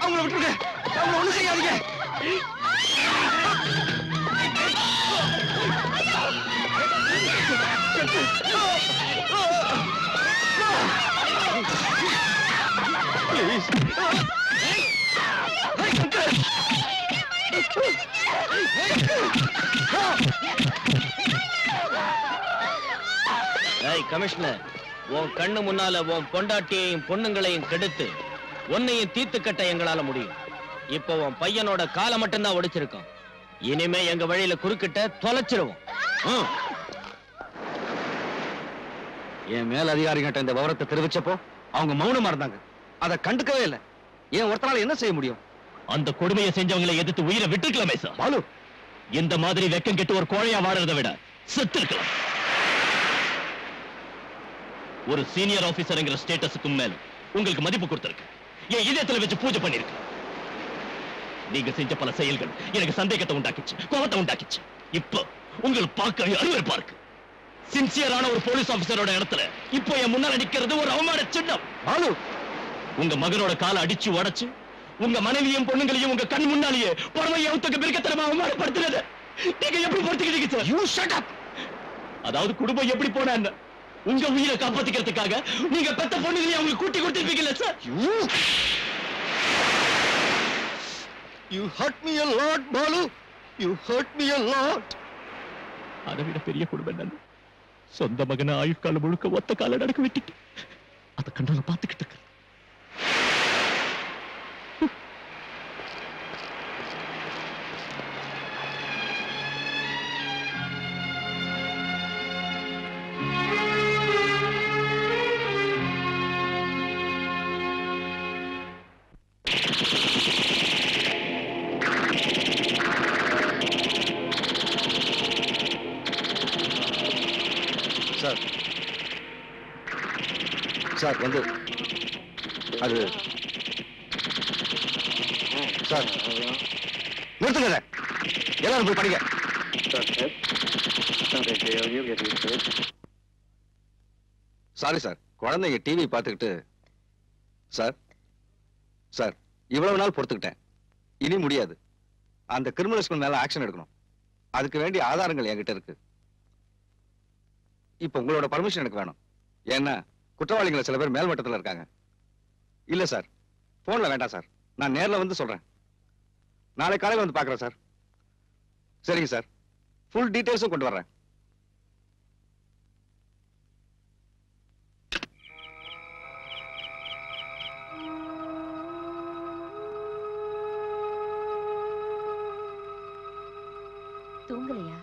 அவங்கள விட்டுருங்க, அவங்கள ஒண்ணும் செய்யாதீங்க. கமிஷனர், உன் கண்ணு முன்னால உன் பொண்டாட்டியையும் பொண்ணுங்களையும் கெடுத்து உன்னையும் தீர்த்து கட்ட எங்களால முடியும். இப்போ உன் பையனோட காலை மட்டும்தான் ஒடிச்சிருக்கோம். இனிமே எங்க வழியில குறுக்கிட்ட தொலைச்சிருவோம். என் மேல் அதிகாரிகிட்ட இந்த விவரத்தை தெரிவிச்சப்போ அவங்க மௌனமா இருந்தாங்க. அதை கண்டுக்கவே இல்லை. ஏன் ஒருத்தனால என்ன செய்ய முடியும்? அந்த கொடுமையை செஞ்சவங்களை எதிர்த்து உயிரை விட்டுக்கலாமே சார். பாலு, இந்த மாதிரி வெக்கம் கெட்டு ஒரு கோழையா வாழறதை விட செத்து இருக்கலாம். ஒரு சீனியர் ஆபீசர்ங்கிற ஸ்டேட்டஸுக்கு மேல உங்களுக்கு மதிப்பு கொடுத்திருக்கு. என் இதயத்துல வச்சு பூஜை பண்ணிருக்கு. நீங்க செஞ்ச பல செயல்கள் எனக்கு சந்தேகத்தை உண்டாக்கிச்சு, கோபத்தை உண்டாக்கிச்சு. இப்போ உங்களுக்கு பார்க்கவே அருவருப்பா இருக்கு. சின்சியரான ஒரு போலீஸ் ஆபீசரோட இடத்துல இப்போ என் முன்னால நிக்கிறது ஒரு அவமான சின்னம். பாலு, உங்க மகனோட காலை அடிச்சு உடைச்சு உங்க மனைவியும் பொண்ணுங்களையும் உங்க கண் முன்னாலேயே பொறுமையை ஒத்துக்க பிரிக்கத்தனமா அவமானப்படுத்துறது நீங்க எப்படி பொறுத்துக்கிட்டீங்க சார்? You shut up. அதாவது குடும்பம் எப்படி போனா என்ன, உங்க உயிரை காப்பாத்திக்கிறதுக்காக நீங்க பெத்த பொண்ணுகளையும் அவங்க கூட்டி கொடுத்திருப்பீங்கல்ல sir? You hurt me a lot, Balu. You hurt me a lot. அதை விட பெரிய குடும்பம் என்ன? சொந்த மகனை ஆயுட்காலம் முழுக்க ஒத்த கால நடக்க விட்டுட்டு அதை கண்டால பாத்துக்கிட்டு இருக்க. சார், சார் வந்து அது சார் நிறுத்துங்க. எல்லாரும் போய் படிங்க. சாரி சார், குழந்தைங்க டிவி பார்த்துக்கிட்டு. சார் சார், இவ்வளவு நாள் பொறுத்துக்கிட்டேன். இனி முடியாது. அந்த கிரிமினல்ஸ்க்கு மேல ஆக்ஷன் எடுக்கணும். அதுக்கு வேண்டிய ஆதாரங்கள் என்கிட்ட இருக்கு. இப்ப உங்களோட பர்மிஷன் எனக்கு வேணும். ஏன்னா குற்றவாளிகளை சில பேர் மேல்மட்டத்தில் இருக்காங்க. இல்ல சார், போன்ல வேண்டாம் சார், நான் நேர்ல வந்து சொல்றேன். நாளை காலையில் வந்து பார்க்குறேன் சார். சரிங்க சார், ஃபுல் டீட்டெயில்ஸும் கொண்டு வர்றேன். தூங்கலையா?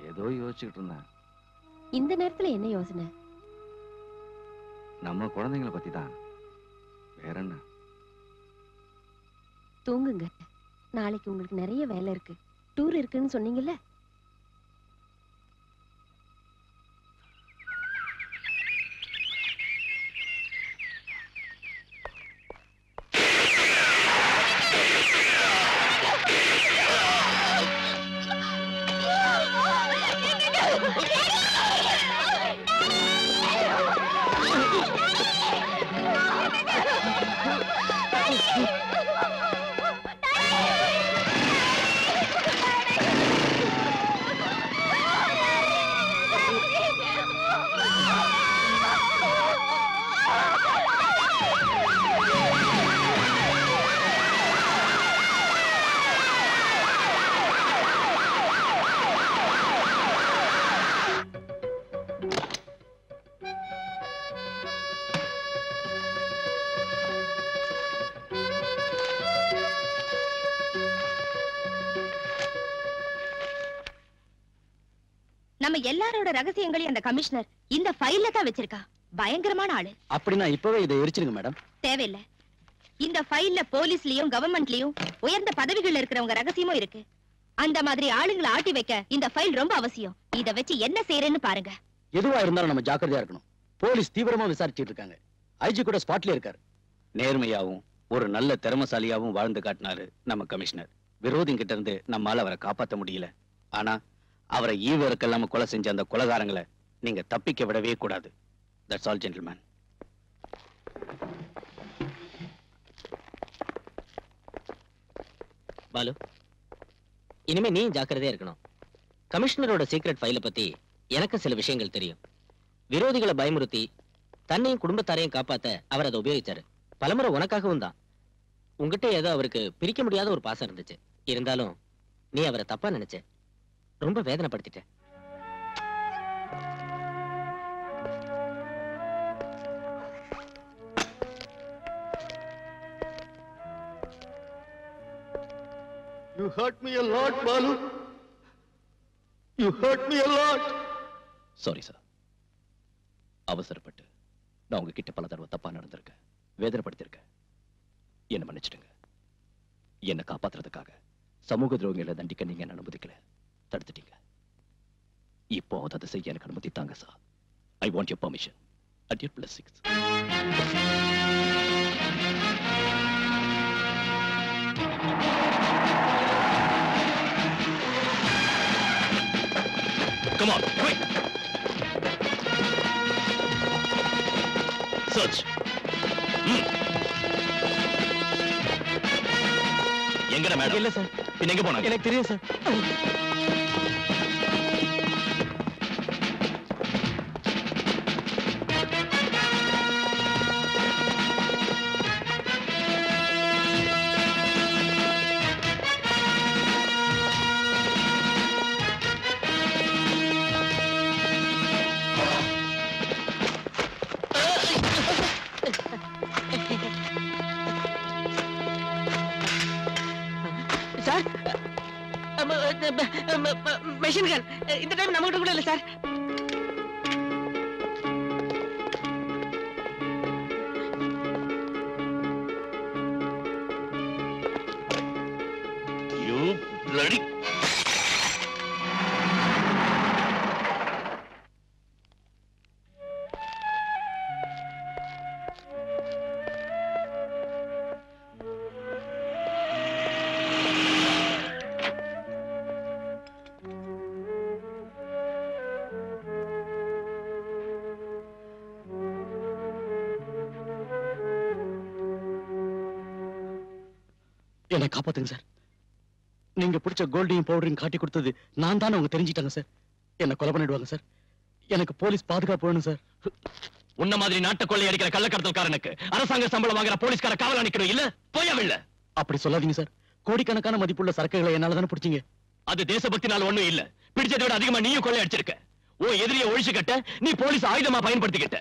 ஏதோ யோசிச்சுக்கிட்டு இருந்தேன். இந்த நேரத்துல என்ன யோசனை? நம்ம குழந்தைங்களை பத்தி தான். வேற என்ன? தூங்குங்க. நாளைக்கு உங்களுக்கு நிறைய வேலை இருக்கு. டூர் இருக்குன்னு சொன்னீங்கல்ல? நம்ம எல்லாரோட ரகசியங்களையும் அந்த கமிஷனர் இந்த ஃபைல்ல தான் வச்சிருக்கா. பயங்கரமான ஆளு. அப்படின்னா இப்பவே இதை எரிச்சிருங்க மேடம். தேவையில்ல. இந்த ஃபைல்ல போலீஸ்லயும் கவர்மெண்ட்லயும் உயர்ந்த பதவிகள்ல இருக்கிறவங்க ரகசியமும் இருக்கு. அந்த மாதிரி ஆளுங்களை ஆட்டி வைக்க இந்த ஃபைல் ரொம்ப அவசியம். இத வச்சு என்ன செய்யறேன்னு பாருங்க. எதுவா இருந்தாலும் நம்ம ஜாக்கிரதையா இருக்கணும். போலீஸ் தீவிரமா விசாரிச்சிட்டு இருக்காங்க. ஐஜி கூட ஸ்பாட்ல இருக்காரு. நேர்மையாவும் ஒரு நல்ல திறமசாலியாவும் வாழ்ந்து காட்டினாரு நம்ம கமிஷனர். விரோதிங்கிட்ட இருந்து நம்மால அவரை காப்பாற்ற முடியல. ஆனா அவரை ஈவருக்கெல்லாம கொலை செஞ்ச அந்த கொலைகாரங்களை நீங்க தப்பிக்க விடவே கூடாது. That's all gentleman. பாலு, இனிமே நீ ஜாக்கிரதையா இருக்கணும். கமிஷனரோட சீக்ரெட் ஃபைலை பத்தி எனக்கு சில விஷயங்கள் தெரியும். விரோதிகளை பயமுறுத்தி தன்னையும் குடும்பத்தாரையும் காப்பாத்த அவர் அதை உபயோகிச்சாரு. பலமுறை உனக்காகவும் தான். உங்ககிட்ட ஏதோ அவருக்கு பிரிக்க முடியாத ஒரு பாசம் இருந்துச்சு. இருந்தாலும் நீ அவரை தப்பா நினைச்ச. ரொம்ப வேதனைப்படுத்திட்ட. You hurt me a lot, Balu. You hurt me a lot. Sorry sir. அவசரப்பட்டு நான் உங்ககிட்ட பல தடவை தப்பா நடந்திருக்கேன், வேதனைப்படுத்திருக்கேன். என்ன மன்னிச்சிடுங்க. என்ன காப்பாத்துறதுக்காக சமூக துரோகிகளை தண்டிக்க நீங்க என்ன அனுமதிக்கல, தடுத்துட்டீங்க. இப்போ அதை செய்ய எனக்கு அனுமதி தாங்க sir. I want your permission at your blessings. Come on, quick! Search! எங்கடா மேடம்? இல்ல சார். பின்ன எங்க போனாங்க? எனக்கு தெரியும் சார். மெஷின் கன் இந்த டைம் நம்ம கிட்ட கூட இல்ல சார். You bloody... என்னை காப்பாத்துங்க சார். நீங்க பிடிச்ச கோல்டையும் பவுடரையும் காட்டி கொடுத்தது நான் தானே அவங்க தெரிஞ்சிட்டாங்க சார். என்ன கொலை பண்ணிடுவாங்க சார். எனக்கு போலீஸ் பாதுகாப்பு வேணும் சார். உன்ன மாதிரி நாட்டை கொள்ளை அடிக்கிற கள்ளக்கடத்தல்காரனுக்கு அரசாங்க சம்பளம் வாங்குற போலீஸ்கார காவல் அணிக்கணும் இல்ல? போயவில்லை. அப்படி சொல்லாதீங்க சார். கோடிக்கணக்கான மதிப்புள்ள சரக்குகளை என்னால தானே பிடிச்சீங்க. அது தேசபக்தினால ஒண்ணும் இல்ல. பிடிச்சதை விட அதிகமா நீயும் கொள்ளை அடிச்சிருக்க. ஓ எதிரியை ஒழிச்சு கட்ட நீ போலீஸ் ஆயுதமா பயன்படுத்திக்கிட்ட.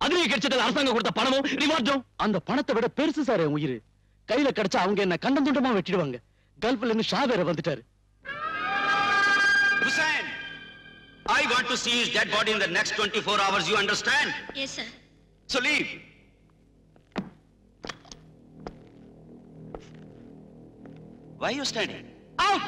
அதுலயும் கிடைச்சது அரசாங்கம் கொடுத்த பணமும் ரிவார்டும். அந்த பணத்தை விட பெருசு சார் என் உயிர். கையில கிடைச்சா அவங்க என்ன கண்டம் துண்டமா வெட்டிடுவாங்க. கல்ஃப்ல இருந்து ஷா வேற வந்துட்டாரு. I want to see his dead body in the next 24 hours. You understand? Yes, sir. So leave. Why are you standing? Out!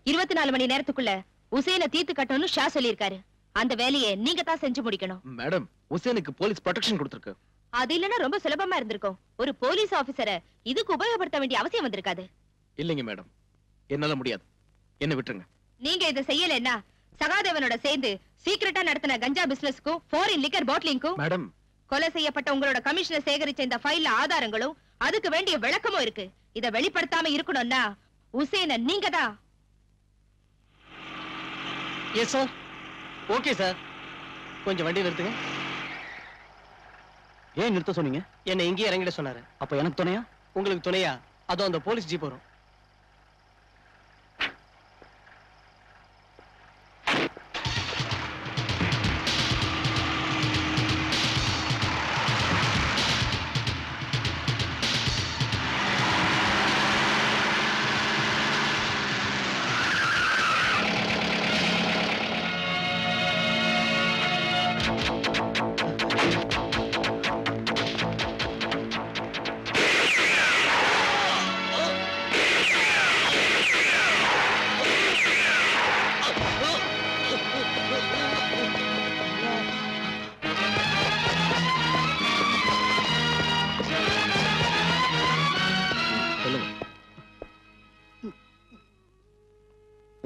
இருபத்தி 4 மணி நேரத்துக்குள்ள உசேனை தீர்த்து கட்டணும்னு ஷா சொல்லியிருக்காரு. அந்த வேலையை நீங்க தான் செஞ்சு முடிக்கணும். மேடம், உசேனுக்கு போலீஸ் ப்ரொடெக்ஷன் கொடுத்திருக்கு. அது இல்லனா ரொம்ப சுலபமா இருந்திருக்கும். ஒரு போலீஸ் ஆபீசரை இதுக்கு உபயோகப்படுத்த வேண்டிய அவசியம் வந்திருக்காது. இல்லைங்க மேடம், என்னால முடியாது. என்ன விட்டுருங்க. நீங்க இதை செய்யலைன்னா சகாதேவனோட சேர்ந்து சீக்கிரட்டா நடத்தின கஞ்சா பிசினஸ்க்கும் ஃபாரின் லிக்கர் பாட்டிலிங்க்கும் மேடம், கொலை செய்யப்பட்ட உங்களோட கமிஷனர் சேகரிச்ச இந்த ஃபைல்ல ஆதாரங்களும் அதுக்கு வேண்டிய விளக்கமும் இருக்கு. இத வெளிப்படுத்தாம இருக்கணும்னா உசேன நீங்க தான். Yes sir. Okay sir. கொஞ்சம் வண்டி நிறுத்துங்க. ஏன் நிறுத்த சொன்னீங்க? என்ன இங்கே இறங்கிட சொன்னாரு. அப்ப எனக்கு துணையா? உங்களுக்கு துணையா அதோ அந்த போலீஸ் ஜீப் வரும்.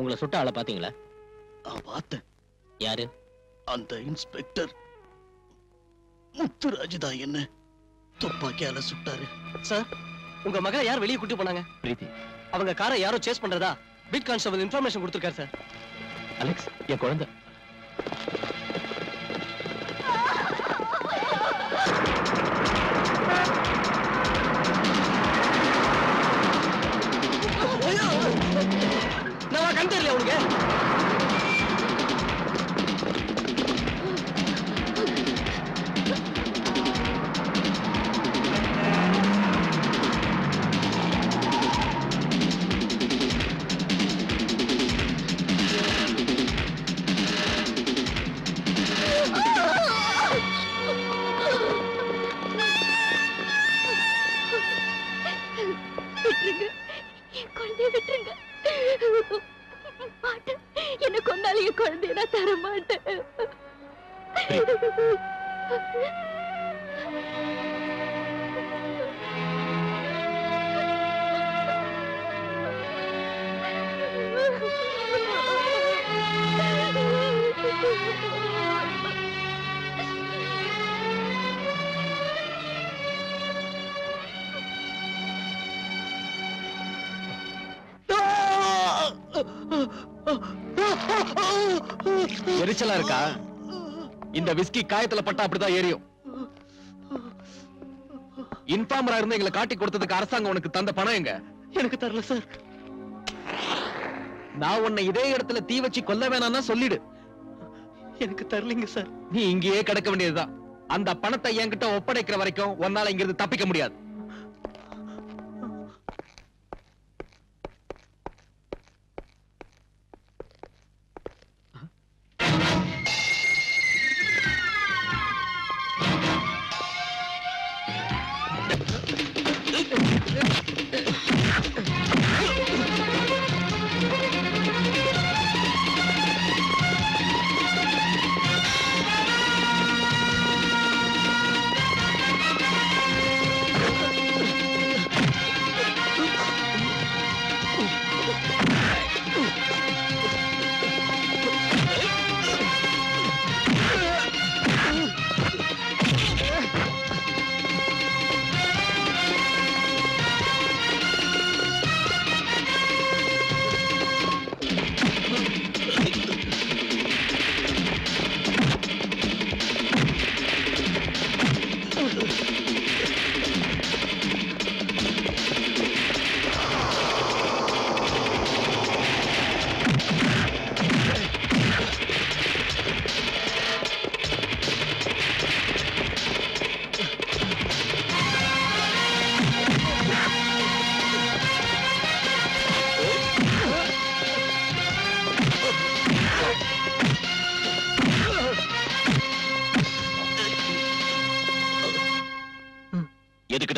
உங்களை சுட்ட ஆளை பாத்தீங்களா? பார்த்தேன். யாரு? அந்த இன்ஸ்பெக்டர் முத்துராஜ் தான் என்ன துப்பாக்கியால சுட்டாரு. சார், உங்க மகளை யார் வெளியே கூட்டி போனாங்க? பிரீத்தி. அவங்க காரை யாரோ சேஸ் பண்றதா பீட் கான்ஸ்டபிள் இன்ஃபர்மேஷன் கொடுத்திருக்காரு சார். அலெக்ஸ், என் குழந்தை. நான் கண் தெரியல உனக்கு. விட்டுருங்க, என் குழந்தைய விட்டுருங்க. மாட்டேன். என்ன கொண்டாலும் என் குழந்தைய நான் தர மாட்டேன். எரிச்சலா இருக்கா? இந்த விஸ்கி காயத்துல பட்டா அப்படிதான் எரியும். இன்ஃபார்மரா இருந்து எங்களை காட்டி கொடுத்ததுக்கு அரசாங்கம் உனக்கு தந்த பணம் எங்க? எனக்கு தரல சார். நான் உன்னை இதே இடத்துல தீ வச்சு கொல்ல வேணாம்னா சொல்லிடு. எனக்கு தரலீங்க சார். நீ இங்கேயே கிடக்க வேண்டியதுதான். அந்த பணத்தை என்கிட்ட ஒப்படைக்கிற வரைக்கும் உன்னால இங்கிருந்து தப்பிக்க முடியாது.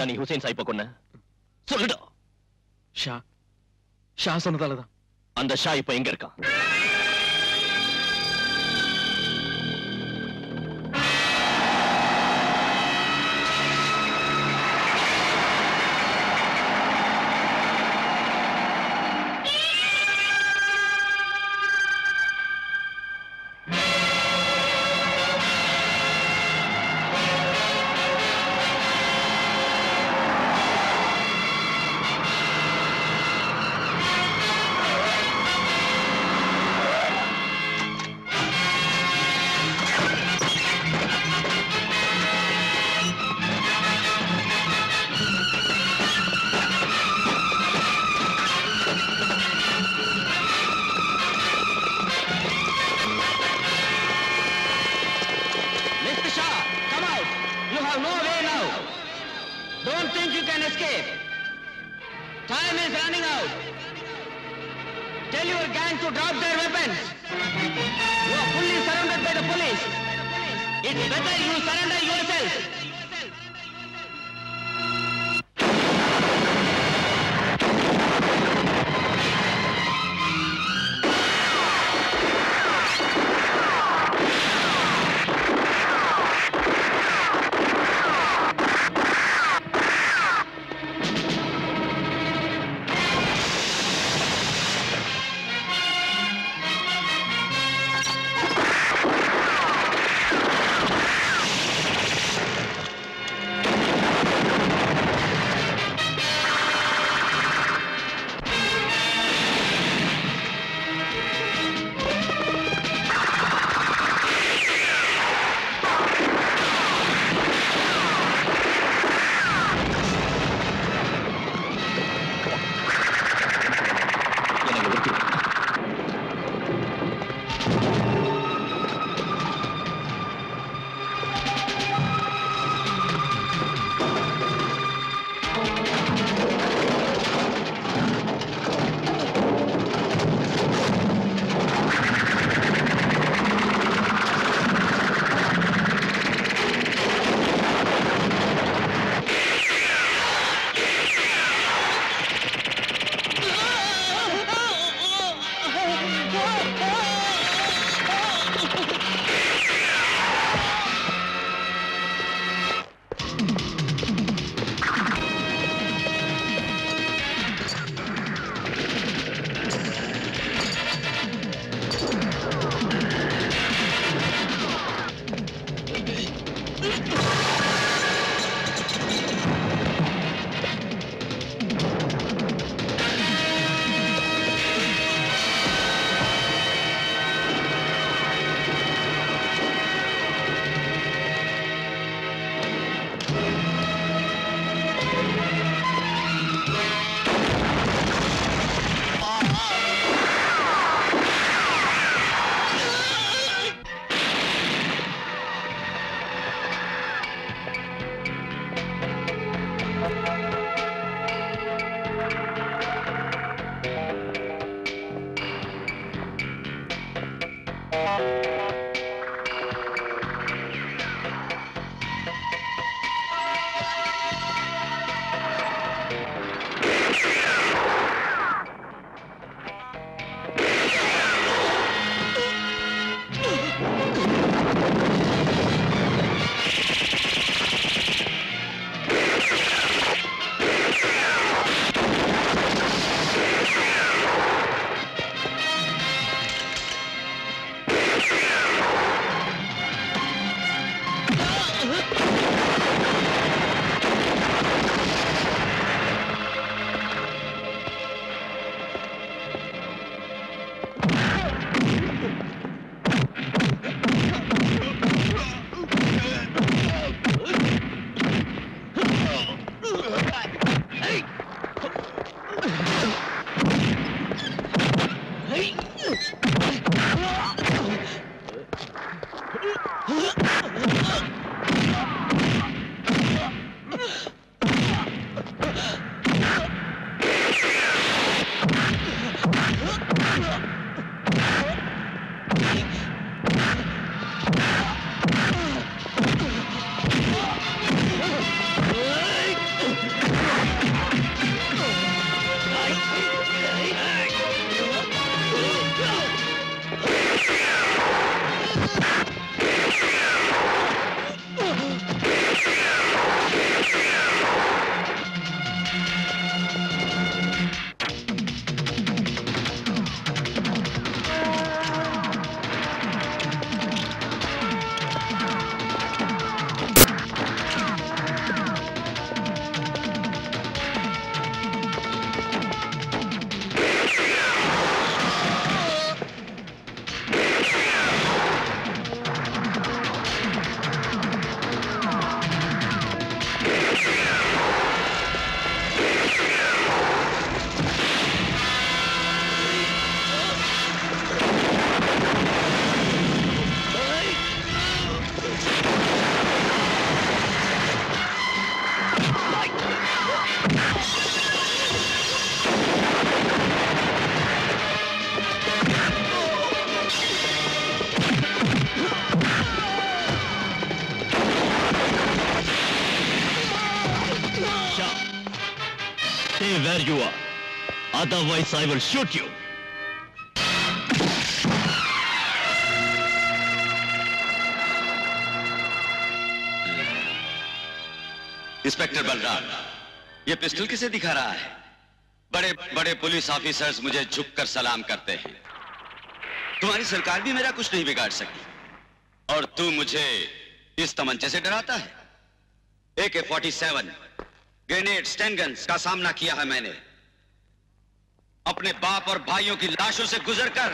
நீ ஹுசைன் சாயிப்ப கொன்ன? சொல்லுடா. ஷா சொன்னதாலதான். அந்த ஷா இப்ப எங்க இருக்கான்? Otherwise, I will shoot you. Inspector Balram, ये पिस्टल किसे दिखा रहा है? बड़े बड़े पुलिस ऑफिसर्स मुझे झुककर सलाम करते हैं। तुम्हारी सरकार भी मेरा कुछ नहीं बिगाड़ सकी और तू मुझे इस तमंचे से डराता है? AK-47 ग्रेनेड स्टैन गन्स का सामना किया है मैंने। अपने बाप और भाइयों की लाशों से गुजरकर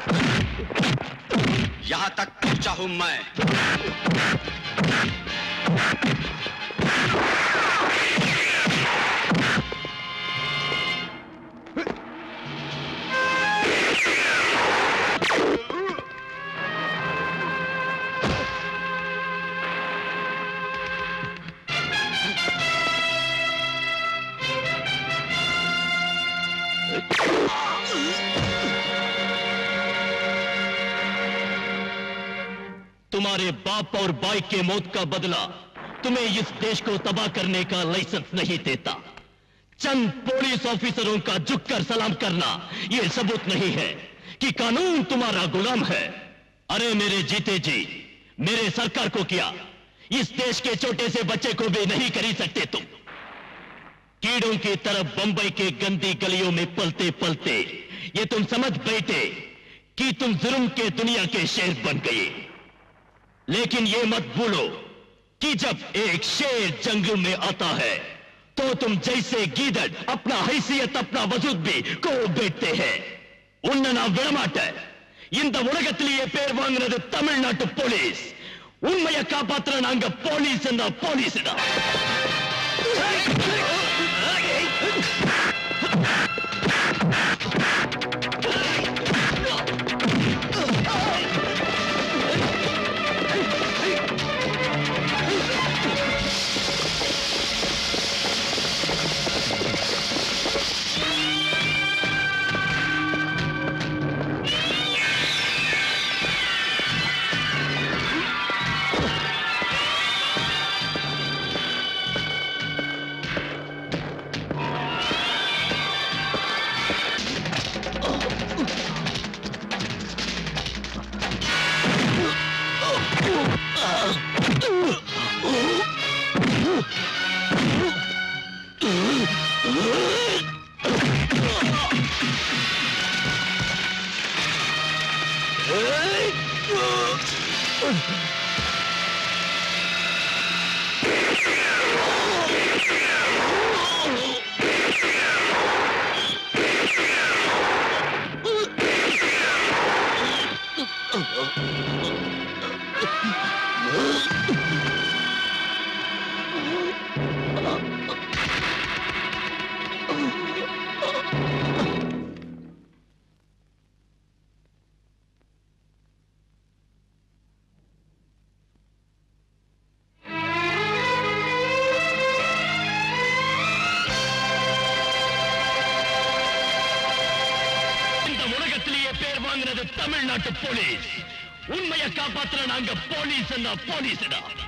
यहां तक पहुंचा हूं मैं। तुम्हारे बाप और भाई के मौत का बदला तुम्हें इस देश को तबाह करने का लाइसेंस नहीं देता। चंद पुलिस ऑफिसरों का झुककर सलाम करना यह सबूत नहीं है कि कानून तुम्हारा गुलाम है। अरे मेरे जीते जी, मेरे सरकार को किया, इस देश के छोटे से बच्चे को भी नहीं खरीद सकते तुम। कीड़ों की तरफ बंबई के गंदी गलियों में पलते पलते ये तुम समझ बैठे कि तुम जुर्म के दुनिया के शेर बन गए। लेकिन ये मत भूलो कि जब एक शेर जंगल में आता है तो तुम जैसे गीदड़ अपना हैसियत अपना वजूद भी को बैठते हैं। उन्ना ना विड़माट இந்த உலகத்திலேயே பேர் வாங்குறது தமிழ்நாட்டு போலீஸ். உண்மையை காப்பாத்துற நாங்க போலீஸ் என்ன போலீஸ் தான். தமிழ்நாட்டு போலீஸ் உண்மையை காப்பாத்துற நாங்க போலீஸ் என்ன போலீஸ் தான்.